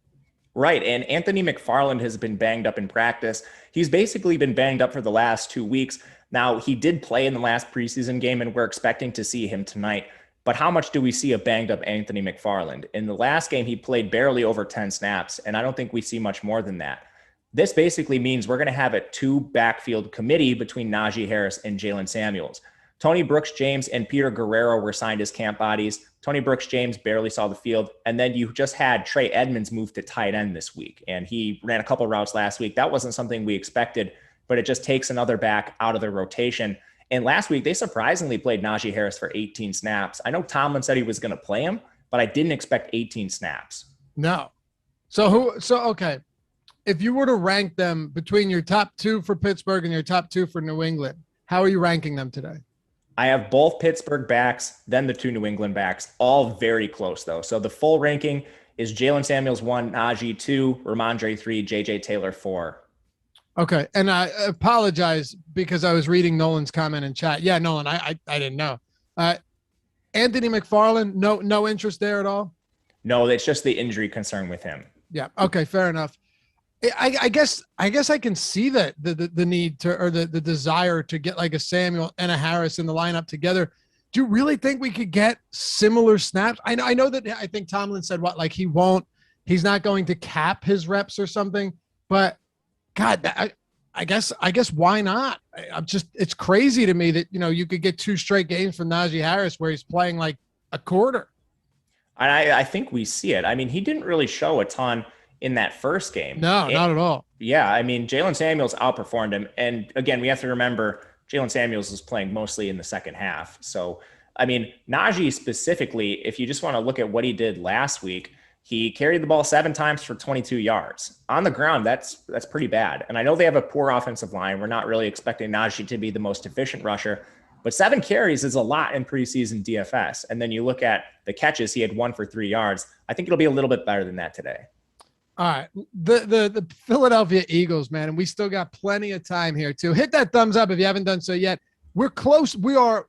Right. And Anthony McFarland has been banged up in practice. He's basically been banged up for the last 2 weeks. Now, he did play in the last preseason game, and we're expecting to see him tonight. But how much do we see a banged up Anthony McFarland? In the last game, he played barely over 10 snaps, and I don't think we see much more than that. This basically means we're going to have a 2 backfield committee between Najee Harris and Jalen Samuels. Tony Brooks-James and Peter Guerrero were signed as camp bodies. Tony Brooks-James barely saw the field. And then you just had Trey Edmonds move to tight end this week, and he ran a couple routes last week. That wasn't something we expected, but it just takes another back out of the rotation. And last week, they surprisingly played Najee Harris for 18 snaps. I know Tomlin said he was going to play him, but I didn't expect 18 snaps. No. Okay. If you were to rank them between your top 2 for Pittsburgh and your top 2 for New England, how are you ranking them today? I have both Pittsburgh backs, then the 2 New England backs, all very close, though. So the full ranking is Jalen Samuels 1, Najee 2, Ramondre 3, J.J. Taylor 4. Okay, and I apologize because I was reading Nolan's comment in chat. Yeah, Nolan, I didn't know. Anthony McFarland, no interest there at all? No, it's just the injury concern with him. Yeah, okay, fair enough. I guess I can see that the need to, or the desire to get like a Samuel and a Harris in the lineup together. Do you really think we could get similar snaps? I know that I think Tomlin said he's not going to cap his reps or something, but God, I guess why not? It's crazy to me that, you could get 2 straight games from Najee Harris where he's playing like a quarter. I think we see it. I mean, he didn't really show a ton in that first game. No, not at all. Yeah, I mean, Jalen Samuels outperformed him. And again, we have to remember Jalen Samuels is playing mostly in the second half. So, I mean, Najee specifically, if you just want to look at what he did last week, he carried the ball 7 times for 22 yards. On the ground, that's pretty bad. And I know they have a poor offensive line. We're not really expecting Najee to be the most efficient rusher, but 7 carries is a lot in preseason DFS. And then you look at the catches, he had 1 for 3 yards. I think it'll be a little bit better than that today. All right. The Philadelphia Eagles, man, and we still got plenty of time here too. Hit that thumbs up if you haven't done so yet. We're close. We are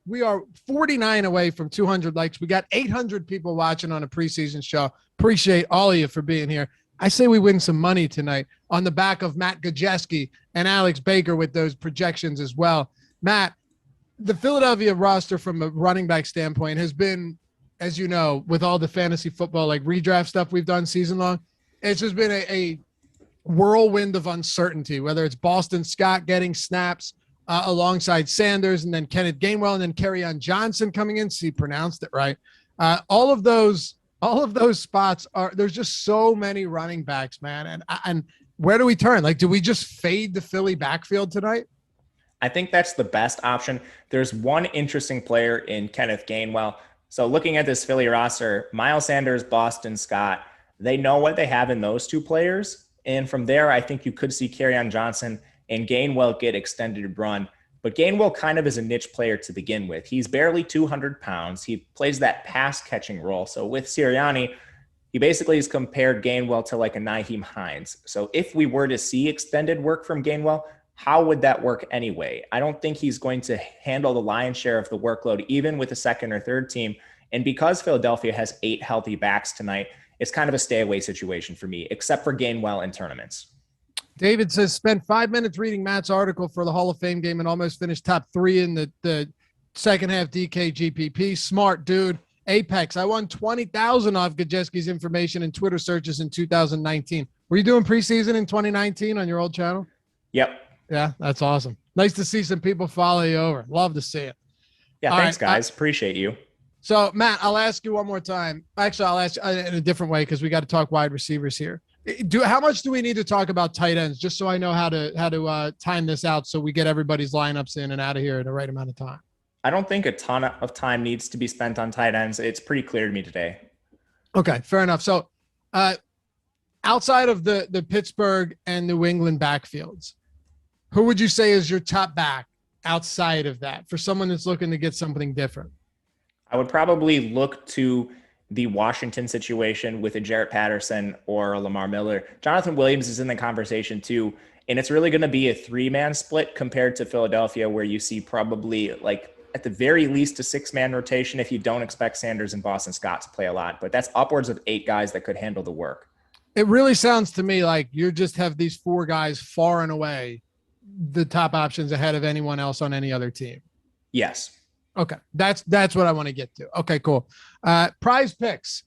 49 away from 200 likes. We got 800 people watching on a preseason show. Appreciate all of you for being here. I say we win some money tonight on the back of Matt Gajewski and Alex Baker with those projections as well. Matt, the Philadelphia roster from a running back standpoint has been, as you know, with all the fantasy football, like redraft stuff we've done season long, it's just been a whirlwind of uncertainty, whether it's Boston Scott getting snaps, alongside Sanders, and then Kenneth Gainwell, and then Kerryon Johnson coming in. See, pronounced it right. All of those spots there's just so many running backs, man. And where do we turn? Like, do we just fade the Philly backfield tonight? I think that's the best option. There's one interesting player in Kenneth Gainwell. So looking at this Philly roster, Miles Sanders, Boston Scott, they know what they have in those two players. And from there, I think you could see Kerryon Johnson and Gainwell get extended run. But Gainwell kind of is a niche player to begin with. He's barely 200 pounds. He plays that pass catching role. So with Sirianni, he basically has compared Gainwell to like a Nyheim Hines. So if we were to see extended work from Gainwell, how would that work anyway? I don't think he's going to handle the lion's share of the workload, even with a second or third team. And because Philadelphia has 8 healthy backs tonight, it's kind of a stay away situation for me, except for Gainwell in tournaments. David says, spent 5 minutes reading Matt's article for the Hall of Fame game and almost finished top 3 in the second half DK GPP. Smart dude. Apex. I won 20,000 off Gajeski's information and Twitter searches in 2019. Were you doing preseason in 2019 on your old channel? Yep. Yeah, that's awesome. Nice to see some people follow you over. Love to see it. Yeah, thanks, guys. Appreciate you. So, Matt, I'll ask you one more time. Actually, I'll ask you in a different way because we got to talk wide receivers here. How much do we need to talk about tight ends just so I know how to time this out so we get everybody's lineups in and out of here in the right amount of time? I don't think a ton of time needs to be spent on tight ends. It's pretty clear to me today. Okay, fair enough. So, outside of the Pittsburgh and New England backfields, who would you say is your top back outside of that for someone that's looking to get something different? I would probably look to the Washington situation with a Jarrett Patterson or a Lamar Miller. Jonathan Williams is in the conversation too, and it's really going to be a 3-man split compared to Philadelphia, where you see probably like at the very least a 6-man rotation if you don't expect Sanders and Boston Scott to play a lot. But that's upwards of 8 guys that could handle the work. It really sounds to me like you just have these 4 guys far and away the top options ahead of anyone else on any other team. Yes. Okay. That's what I want to get to. Okay, cool. Prize Picks.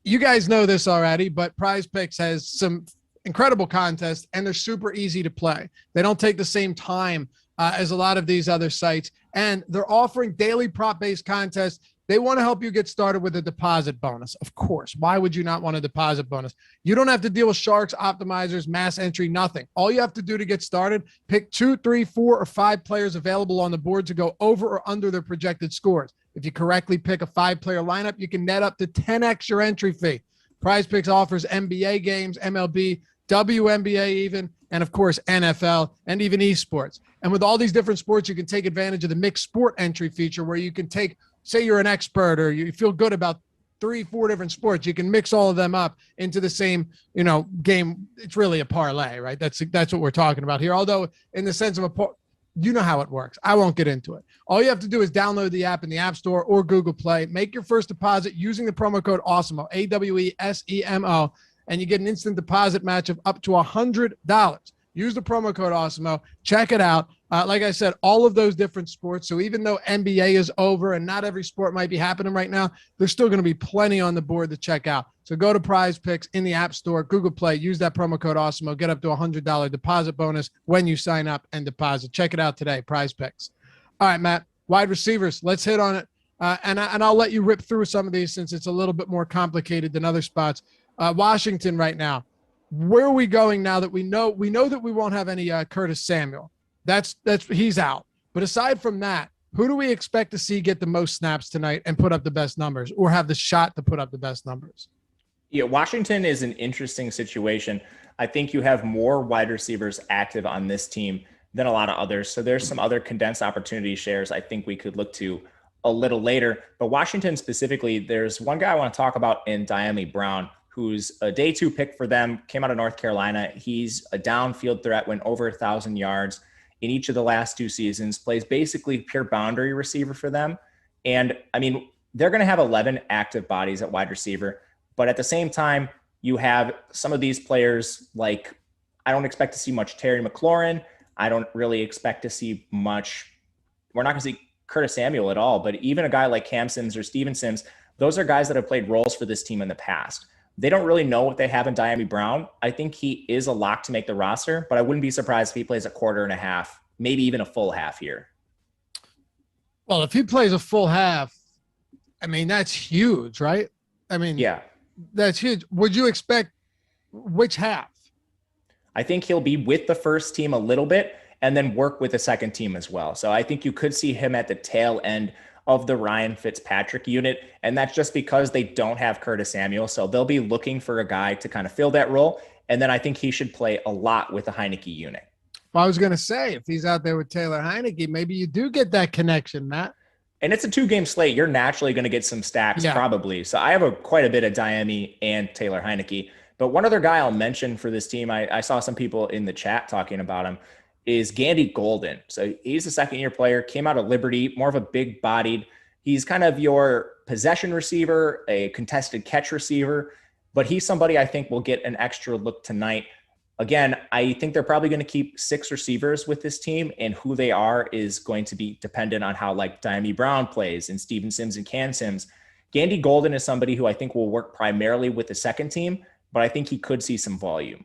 You guys know this already, but Prize Picks has some incredible contests and they're super easy to play. They don't take the same time as a lot of these other sites, and they're offering daily prop-based contests. They want to help you get started with a deposit bonus. Of course. Why would you not want a deposit bonus? You don't have to deal with sharks, optimizers, mass entry, nothing. All you have to do to get started, pick 2, 3, 4, or 5 players available on the board to go over or under their projected scores. If you correctly pick a 5-player lineup, you can net up to 10x your entry fee. Prize Picks offers NBA games, MLB, WNBA even, and of course, NFL and even esports. And with all these different sports, you can take advantage of the mixed sport entry feature where you can take, say you're an expert or you feel good about 3, 4 different sports. You can mix all of them up into the same, game. It's really a parlay, right? That's what we're talking about here. Although in the sense of you know how it works. I won't get into it. All you have to do is download the app in the App Store or Google Play. Make your first deposit using the promo code Awesemo, AWESEMO, and you get an instant deposit match of up to $100. Use the promo code Awesemo. Check it out. Like I said, all of those different sports. So even though NBA is over and not every sport might be happening right now, there's still going to be plenty on the board to check out. So go to Prize Picks in the App Store, Google Play, use that promo code Awesemo, get up to $100 deposit bonus when you sign up and deposit. Check it out today, Prize Picks. All right, Matt, wide receivers, let's hit on it. And I'll let you rip through some of these since it's a little bit more complicated than other spots. Washington right now. Where are we going now that we know that we won't have any Curtis Samuel? That's he's out. But aside from that, who do we expect to see get the most snaps tonight and put up the best numbers or have the shot to put up the best numbers? Yeah, Washington is an interesting situation. I think you have more wide receivers active on this team than a lot of others. So there's some other condensed opportunity shares I think we could look to a little later. But Washington specifically, there's one guy I want to talk about in Diami Brown, who's a day 2 pick for them, came out of North Carolina. He's a downfield threat, went over 1,000 yards in each of the last 2 seasons, plays basically pure boundary receiver for them. And I mean, they're going to have 11 active bodies at wide receiver, but at the same time, you have some of these players like, I don't expect to see much Terry McLaurin. I don't really expect to see much. We're not going to see Curtis Samuel at all, but even a guy like Cam Sims or Steven Sims, those are guys that have played roles for this team in the past. They don't really know what they have in Diami Brown. I think he is a lock to make the roster, but I wouldn't be surprised if he plays a quarter and a half, maybe even a full half here. Well, if he plays a full half, I mean, that's huge, right? I mean, yeah, that's huge. Would you expect which half? I think he'll be with the first team a little bit and then work with the second team as well. So I think you could see him at the tail end of the Ryan Fitzpatrick unit. And that's just because they don't have Curtis Samuel. So they'll be looking for a guy to kind of fill that role. And then I think he should play a lot with the Heineke unit. Well, I was going to say, if he's out there with Taylor Heineke, maybe you do get that connection, Matt. And it's a 2-game slate. You're naturally going to get some stacks probably. So I have quite a bit of Diami and Taylor Heineke. But one other guy I'll mention for this team, I saw some people in the chat talking about him, is Gandy Golden. So he's a second-year player, came out of Liberty, more of a big-bodied. He's kind of your possession receiver, a contested catch receiver, but he's somebody I think will get an extra look tonight. Again, I think they're probably going to keep 6 receivers with this team, and who they are is going to be dependent on how like Diami Brown plays and Steven Sims and Can Sims. Gandy Golden is somebody who I think will work primarily with the second team, but I think he could see some volume.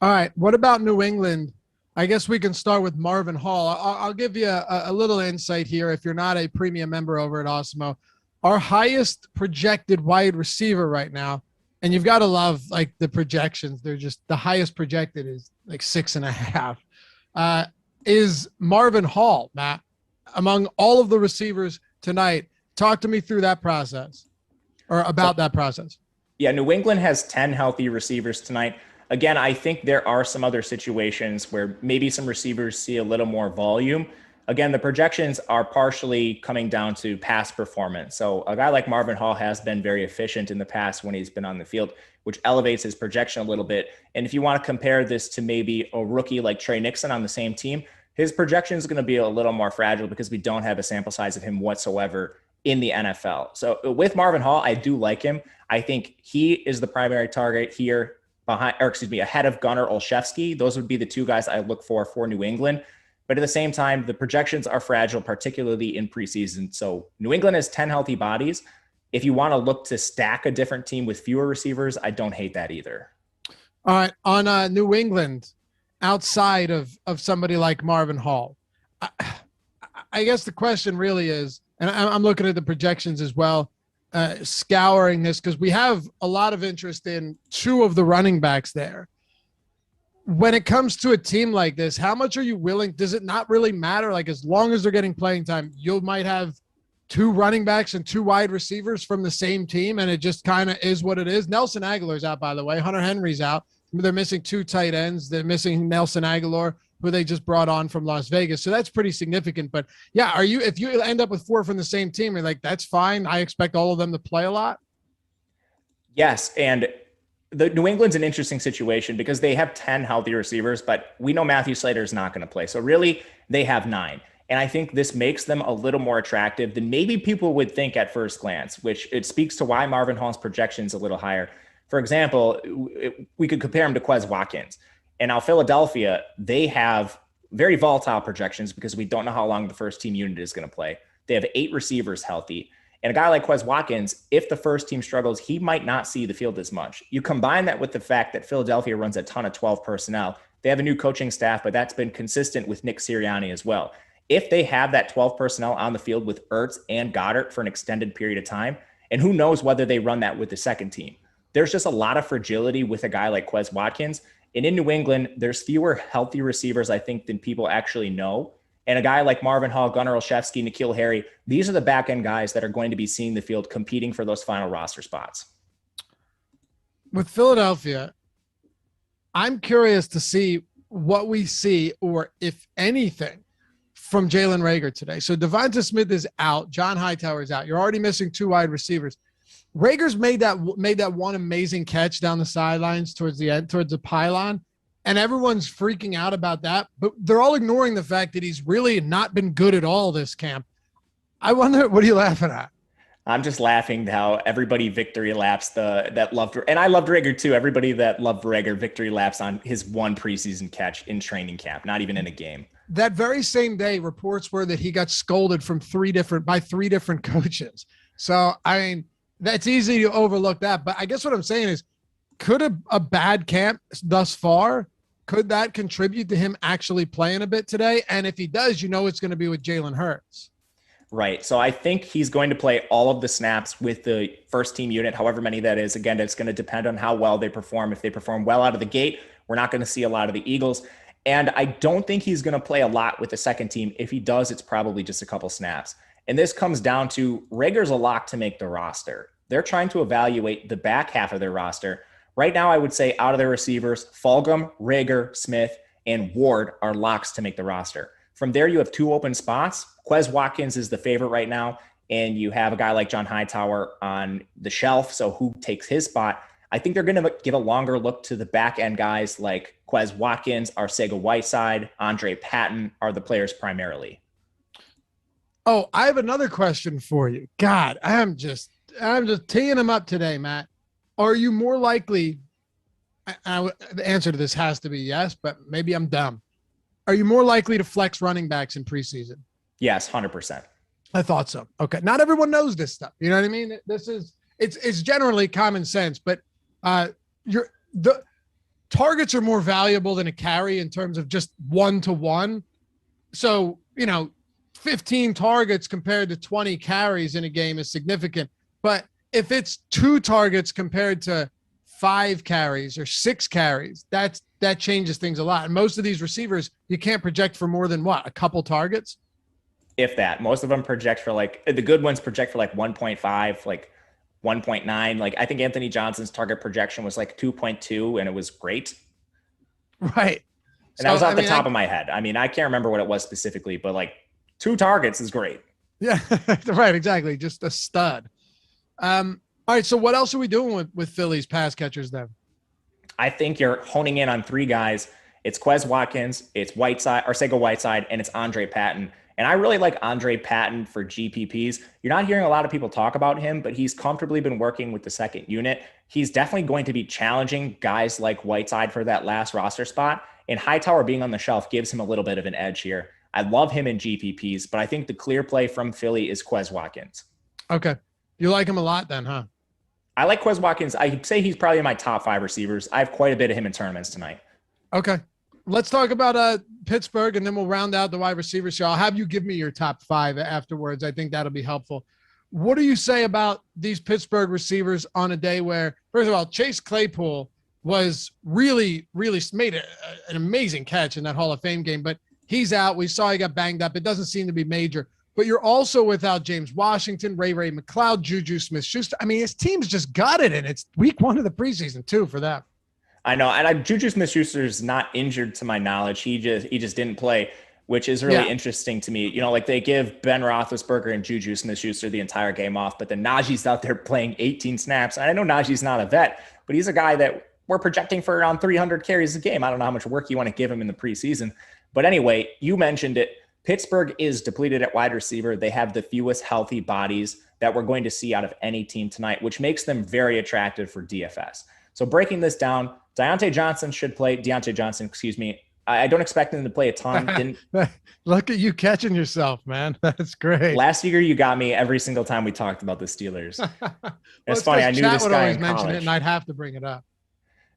All right. What about New England? I guess we can start with Marvin Hall. I'll give you a little insight here. If you're not a premium member over at Awesemo, our highest projected wide receiver right now, and you've got to love like the projections. They're just the highest projected is like 6.5, is Marvin Hall, Matt, among all of the receivers tonight. Talk to me through that process or about that process. Yeah, New England has 10 healthy receivers tonight. Again, I think there are some other situations where maybe some receivers see a little more volume. Again, the projections are partially coming down to past performance. So a guy like Marvin Hall has been very efficient in the past when he's been on the field, which elevates his projection a little bit. And if you want to compare this to maybe a rookie like Trey Nixon on the same team, his projection is going to be a little more fragile because we don't have a sample size of him whatsoever in the NFL. So with Marvin Hall, I do like him. I think he is the primary target here ahead of Gunnar Olszewski. Those would be the 2 guys I look for New England. But at the same time, the projections are fragile, particularly in preseason. So New England has 10 healthy bodies. If you want to look to stack a different team with fewer receivers, I don't hate that either. All right. On New England, outside of somebody like Marvin Hall, I guess the question really is, and I'm looking at the projections as well, scouring this because we have a lot of interest in 2 of the running backs there. When it comes to a team like this, how much are you willing? Does it not really matter? Like as long as they're getting playing time, you might have 2 running backs and 2 wide receivers from the same team, and it just kind of is what it is. Nelson Aguilar's out, by the way. Hunter Henry's out. They're missing 2 tight ends. They're missing Nelson Aguilar, who they just brought on from Las Vegas. So that's pretty significant. But yeah, if you end up with 4 from the same team, you're like, that's fine. I expect all of them to play a lot. Yes. And the New England's an interesting situation because they have 10 healthy receivers, but we know Matthew Slater is not going to play. So really they have 9. And I think this makes them a little more attractive than maybe people would think at first glance, which it speaks to why Marvin Hall's projection is a little higher. For example, we could compare him to Quez Watkins. And now Philadelphia, they have very volatile projections because we don't know how long the first team unit is going to play. They have 8 receivers healthy. And a guy like Quez Watkins, if the first team struggles, he might not see the field as much. You combine that with the fact that Philadelphia runs a ton of 12 personnel. They have a new coaching staff, but that's been consistent with Nick Sirianni as well. If they have that 12 personnel on the field with Ertz and Goddard for an extended period of time, and who knows whether they run that with the second team, there's just a lot of fragility with a guy like Quez Watkins. And in New England, there's fewer healthy receivers, I think, than people actually know. And a guy like Marvin Hall, Gunnar Olszewski, N'Keal Harry, these are the back-end guys that are going to be seeing the field competing for those final roster spots. With Philadelphia, I'm curious to see what we see, or if anything, from Jalen Reagor today. So Devonta Smith is out. John Hightower is out. You're already missing 2 wide receivers. Rager's made that one amazing catch down the sidelines towards the end, towards the pylon, and everyone's freaking out about that. But they're all ignoring the fact that he's really not been good at all this camp. I wonder, what are you laughing at? I'm just laughing how everybody victory laps that loved, and I loved Reagor too. Everybody that loved Reagor victory laps on his one preseason catch in training camp, not even in a game. That very same day, reports were that he got scolded by 3 different coaches. So I mean, that's easy to overlook that. But I guess what I'm saying is, could a bad camp thus far could that contribute to him actually playing a bit today? And if he does, it's going to be with Jalen Hurts. Right. So I think he's going to play all of the snaps with the first team unit, however many that is. Again, it's going to depend on how well they perform. If they perform well out of the gate, we're not going to see a lot of the Eagles. And I don't think he's going to play a lot with the second team. If he does, it's probably just a couple snaps. And this comes down to Rager's a lock to make the roster. They're trying to evaluate the back half of their roster. Right now, I would say out of their receivers, Fulgham, Rager, Smith, and Ward are locks to make the roster. From there, you have 2 open spots. Quez Watkins is the favorite right now, and you have a guy like John Hightower on the shelf. So who takes his spot? I think they're going to give a longer look to the back end guys like Quez Watkins, Arcega-Whiteside, Andre Patton are the players primarily. Oh, I have another question for you. God, I'm just teeing them up today, Matt. Are you more likely? The answer to this has to be yes, but maybe I'm dumb. Are you more likely to flex running backs in preseason? Yes, 100%. I thought so. Okay. Not everyone knows this stuff. You know what I mean? It's generally common sense, but the targets are more valuable than a carry in terms of just 1-to-1. So, 15 targets compared to 20 carries in a game is significant. But if it's 2 targets compared to 5 carries or 6 carries, that changes things a lot. And most of these receivers, you can't project for more than a couple targets? If that. Most of them project for the good ones project for 1.5, 1.9. I think Anthony Johnson's target projection was 2.2, and it was great. Right. And that was off the top of my head. I mean, I can't remember what it was specifically, but 2 targets is great. Yeah, right. Exactly. Just a stud. All right. So what else are we doing with Philly's pass catchers then? I think you're honing in on 3 guys. It's Quez Watkins, it's Arcega-Whiteside, and it's Andre Patton. And I really like Andre Patton for GPPs. You're not hearing a lot of people talk about him, but he's comfortably been working with the second unit. He's definitely going to be challenging guys like Whiteside for that last roster spot. And Hightower being on the shelf gives him a little bit of an edge here. I love him in GPPs, but I think the clear play from Philly is Quez Watkins. Okay. You like him a lot then, huh? I like Quez Watkins. I'd say he's probably in my top 5 receivers. I have quite a bit of him in tournaments tonight. Okay. Let's talk about Pittsburgh, and then we'll round out the wide receivers show. I'll have you give me your top 5 afterwards. I think that'll be helpful. What do you say about these Pittsburgh receivers on a day where, first of all, Chase Claypool was really made an amazing catch in that Hall of Fame game, but he's out. We saw he got banged up. It doesn't seem to be major. But you're also without James Washington, Ray McLeod, Juju Smith-Schuster. I mean, his team's just got it, and it's week 1 of the preseason too for them. I know, and Juju Smith-Schuster is not injured to my knowledge. He just didn't play, which is really interesting to me. They give Ben Roethlisberger and Juju Smith-Schuster the entire game off, but then Najee's out there playing 18 snaps. And I know Najee's not a vet, but he's a guy that we're projecting for around 300 carries a game. I don't know how much work you want to give him in the preseason. But anyway, you mentioned it. Pittsburgh is depleted at wide receiver. They have the fewest healthy bodies that we're going to see out of any team tonight, which makes them very attractive for DFS. So breaking this down, Deontay Johnson, excuse me. I don't expect him to play a ton. Look at you catching yourself, man. That's great. Last year, you got me every single time we talked about the Steelers. It's funny. I knew this guy in college. Mention it, and I'd have to bring it up.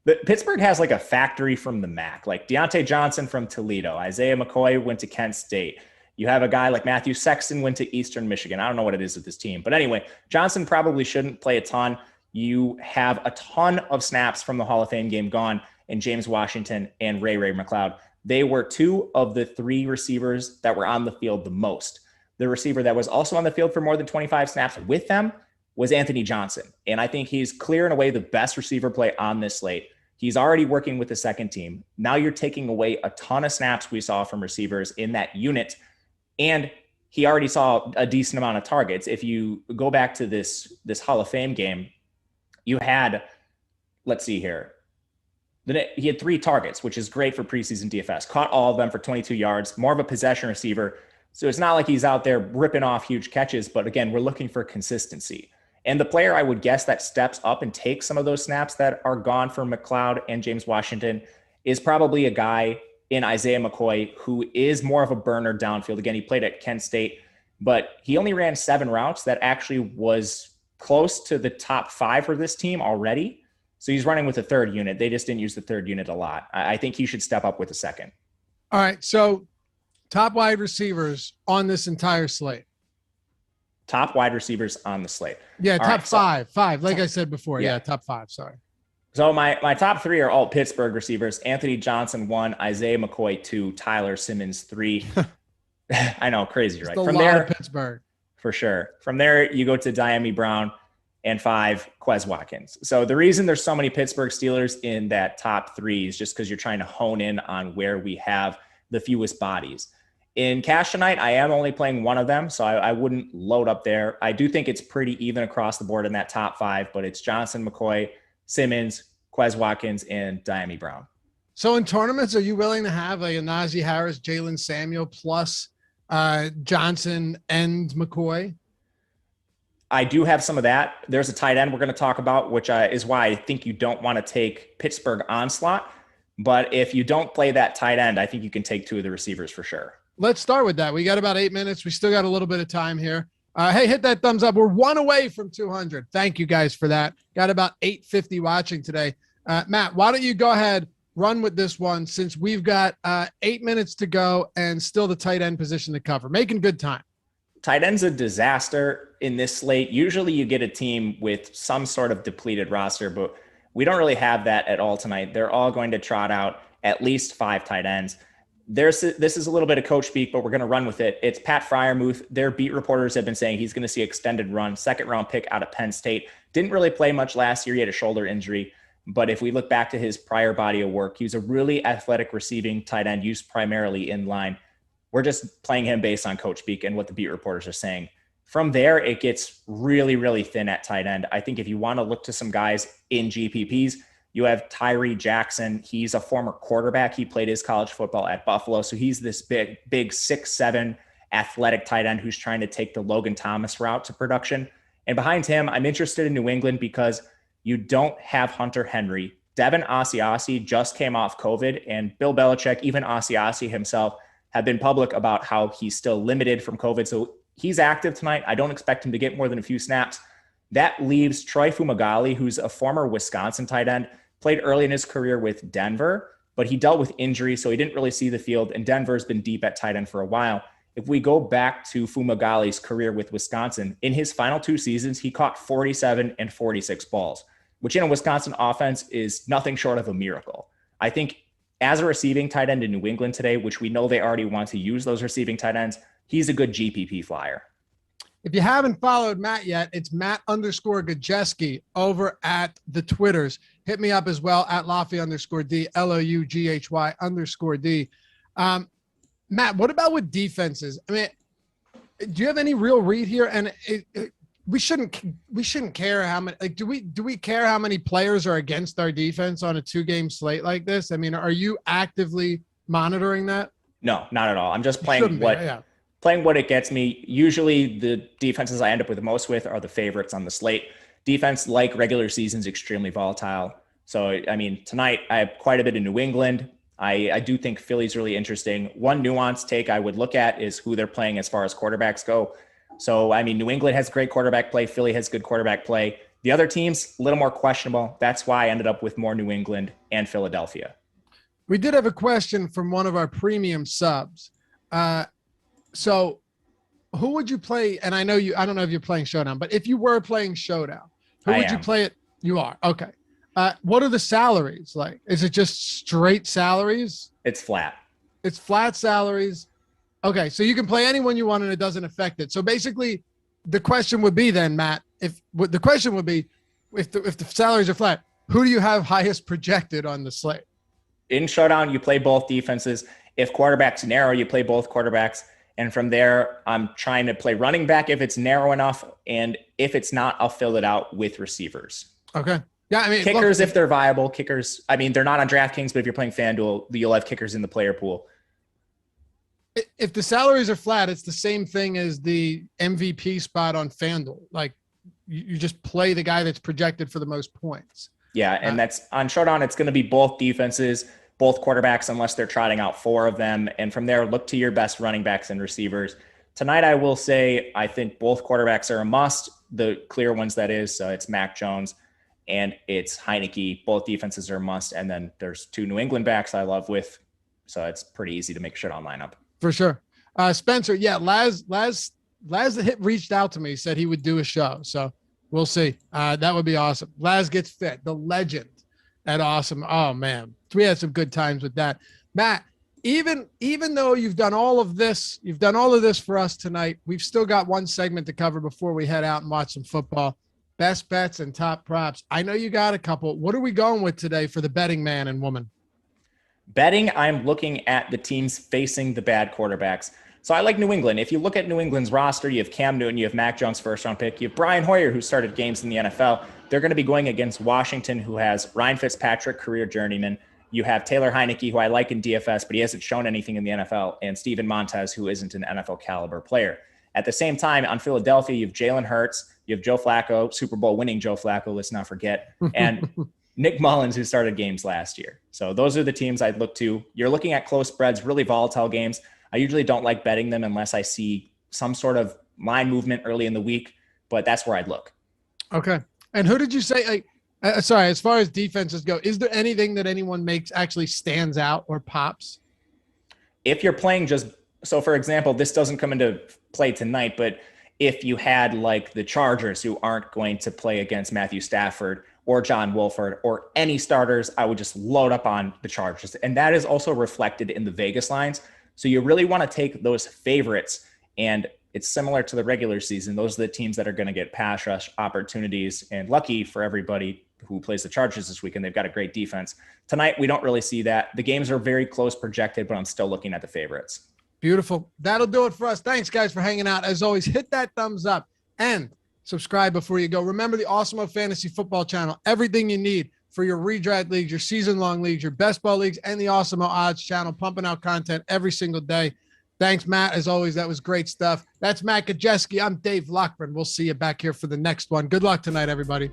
But Pittsburgh has a factory from the MAC, like Deontay Johnson from Toledo. Isaiah McCoy went to Kent State. You have a guy like Matthew Sexton went to Eastern Michigan. I don't know what it is with this team. But anyway, Johnson probably shouldn't play a ton. You have a ton of snaps from the Hall of Fame game gone in James Washington and Ray McLeod. They were 2 of the 3 receivers that were on the field the most. The receiver that was also on the field for more than 25 snaps with them was Anthony Johnson. And I think he's clear and away the best receiver play on this slate. He's already working with the second team. Now you're taking away a ton of snaps we saw from receivers in that unit. And he already saw a decent amount of targets. If you go back to this Hall of Fame game, you had, let's see here. He had 3 targets, which is great for preseason DFS. Caught all of them for 22 yards, more of a possession receiver. So it's not like he's out there ripping off huge catches, but again, we're looking for consistency. And the player I would guess that steps up and takes some of those snaps that are gone for McLeod and James Washington is probably a guy in Isaiah McCoy who is more of a burner downfield. Again, he played at Kent State, but he only ran 7 routes. That actually was close to the top 5 for this team already. So he's running with a third unit. They just didn't use the third unit a lot. I think he should step up with a second. All right. So top wide receivers on this entire slate. Top wide receivers on the slate. Yeah, top five. Like I said before. Yeah, top 5. Sorry. So my top 3 are all Pittsburgh receivers. Anthony Johnson 1, Isaiah McCoy 2, Tyler Simmons 3. I know, crazy, right? From there, Pittsburgh. For sure. From there, you go to Diami Brown and 5, Quez Watkins. So the reason there's so many Pittsburgh Steelers in that top 3 is just because you're trying to hone in on where we have the fewest bodies. In cash tonight, I am only playing one of them, so I wouldn't load up there. I do think it's pretty even across the board in that top 5, but it's Johnson, McCoy, Simmons, Quez Watkins, and Diami Brown. So in tournaments, are you willing to have a Najee Harris, Jalen Samuel plus Johnson and McCoy? I do have some of that. There's a tight end we're going to talk about, which is why I think you don't want to take Pittsburgh onslaught. But if you don't play that tight end, I think you can take 2 of the receivers for sure. Let's start with that. We got about 8 minutes. We still got a little bit of time here. Hey, hit that thumbs up. We're 1 away from 200. Thank you guys for that. Got about 850 watching today. Matt, why don't you go ahead, run with this one since we've got 8 minutes to go and still the tight end position to cover. Making good time. Tight end's a disaster in this slate. Usually you get a team with some sort of depleted roster, but we don't really have that at all tonight. They're all going to trot out at least 5 tight ends. This is a little bit of coach speak, but we're going to run with it. It's Pat Freiermuth. Their beat reporters have been saying he's going to see extended run, 2nd-round pick out of Penn State. Didn't really play much last year. He had a shoulder injury. But if we look back to his prior body of work, he was a really athletic receiving tight end used primarily in line. We're just playing him based on coach speak and what the beat reporters are saying. From there, it gets really, really thin at tight end. I think if you want to look to some guys in GPPs, you have Tyree Jackson. He's a former quarterback. He played his college football at Buffalo. So he's this big 6'7" athletic tight end who's trying to take the Logan Thomas route to production. And behind him, I'm interested in New England because you don't have Hunter Henry. Devin Asiasi just came off COVID, and Bill Belichick, even Asiasi himself, have been public about how he's still limited from COVID. So he's active tonight. I don't expect him to get more than a few snaps. That leaves Troy Fumagalli, who's a former Wisconsin tight end, played early in his career with Denver, but he dealt with injury, so he didn't really see the field, and Denver's been deep at tight end for a while. If we go back to Fumagalli's career with Wisconsin, in his final 2 seasons, he caught 47 and 46 balls, which in a Wisconsin offense is nothing short of a miracle. I think as a receiving tight end in New England today, which we know they already want to use those receiving tight ends, he's a good GPP flyer. If you haven't followed Matt yet, it's Matt_Gajeski over at the Twitters. Hit me up as well at Laffy_D, LOUGHY_D. Matt, what about with defenses? I mean, do you have any real read here? And we shouldn't care how many, like, do we care how many players are against our defense on a 2-game slate like this? I mean, are you actively monitoring that? No, not at all. I'm just playing what it gets me. Usually the defenses I end up with the most with are the favorites on the slate. Defense, like regular season, is extremely volatile. So, I mean, tonight I have quite a bit in New England. I do think Philly's really interesting. One nuanced take I would look at is who they're playing as far as quarterbacks go. So, I mean, New England has great quarterback play. Philly has good quarterback play. The other teams, a little more questionable. That's why I ended up with more New England and Philadelphia. We did have a question from one of our premium subs. So who would you play? And I don't know if you're playing Showdown, but if you were playing Showdown, who would you play it? You are. Okay. What are the salaries like? Is it just straight salaries? It's flat. It's flat salaries. Okay. So you can play anyone you want and it doesn't affect it. So basically the question would be then, Matt, if the salaries are flat, who do you have highest projected on the slate? In Showdown, you play both defenses. If quarterback's narrow, you play both quarterbacks. And from there, I'm trying to play running back if it's narrow enough. And if it's not, I'll fill it out with receivers. Okay. Yeah, I mean, kickers, if they're viable. Kickers, I mean, they're not on DraftKings, but if you're playing FanDuel, you'll have kickers in the player pool. If the salaries are flat, it's the same thing as the MVP spot on FanDuel. Like, you just play the guy that's projected for the most points. Yeah, and that's on Showdown. It's going to be both defenses, both quarterbacks, unless they're trotting out 4 of them. And from there, look to your best running backs and receivers. Tonight, I will say I think both quarterbacks are a must. The clear ones, that is. So it's Mac Jones and it's Heineke. Both defenses are a must. And then there's 2 New England backs I love with. So it's pretty easy to make a shit-on lineup. For sure. Spencer, yeah, Laz reached out to me, said he would do a show. So we'll see. That would be awesome. Laz gets fit, the legend at Awesome. Oh, man. We had some good times with that. Matt, even though you've done all of this for us tonight, we've still got one segment to cover before we head out and watch some football. Best bets and top props. I know you got a couple. What are we going with today for the betting man and woman? Betting, I'm looking at the teams facing the bad quarterbacks. So I like New England. If you look at New England's roster, you have Cam Newton, you have Mac Jones' first-round pick, you have Brian Hoyer, who started games in the NFL. They're going to be going against Washington, who has Ryan Fitzpatrick, career journeyman. You have Taylor Heineke, who I like in DFS, but he hasn't shown anything in the NFL, and Steven Montez, who isn't an NFL caliber player. At the same time, on Philadelphia, you have Jalen Hurts, you have Joe Flacco, Super Bowl winning Joe Flacco, let's not forget, and Nick Mullins, who started games last year. So those are the teams I'd look to. You're looking at close spreads, really volatile games. I usually don't like betting them unless I see some sort of line movement early in the week, but that's where I'd look. Okay. And who did you say? Sorry, as far as defenses go, is there anything that anyone makes actually stands out or pops? If you're playing so for example, this doesn't come into play tonight, but if you had like the Chargers, who aren't going to play against Matthew Stafford or John Wolford or any starters, I would just load up on the Chargers. And that is also reflected in the Vegas lines. So you really want to take those favorites, and it's similar to the regular season. Those are the teams that are going to get pass rush opportunities, and lucky for everybody who plays the Chargers this weekend, they've got a great defense. Tonight, we don't really see that. The games are very close projected, but I'm still looking at the favorites. Beautiful. That'll do it for us. Thanks, guys, for hanging out. As always, hit that thumbs up and subscribe before you go. Remember the Awesemo Fantasy Football channel, everything you need for your redraft leagues, your season-long leagues, your best ball leagues, and the Awesemo Odds channel, pumping out content every single day. Thanks, Matt. As always, that was great stuff. That's Matt Kajeski. I'm Dave Lockburn. We'll see you back here for the next one. Good luck tonight, everybody.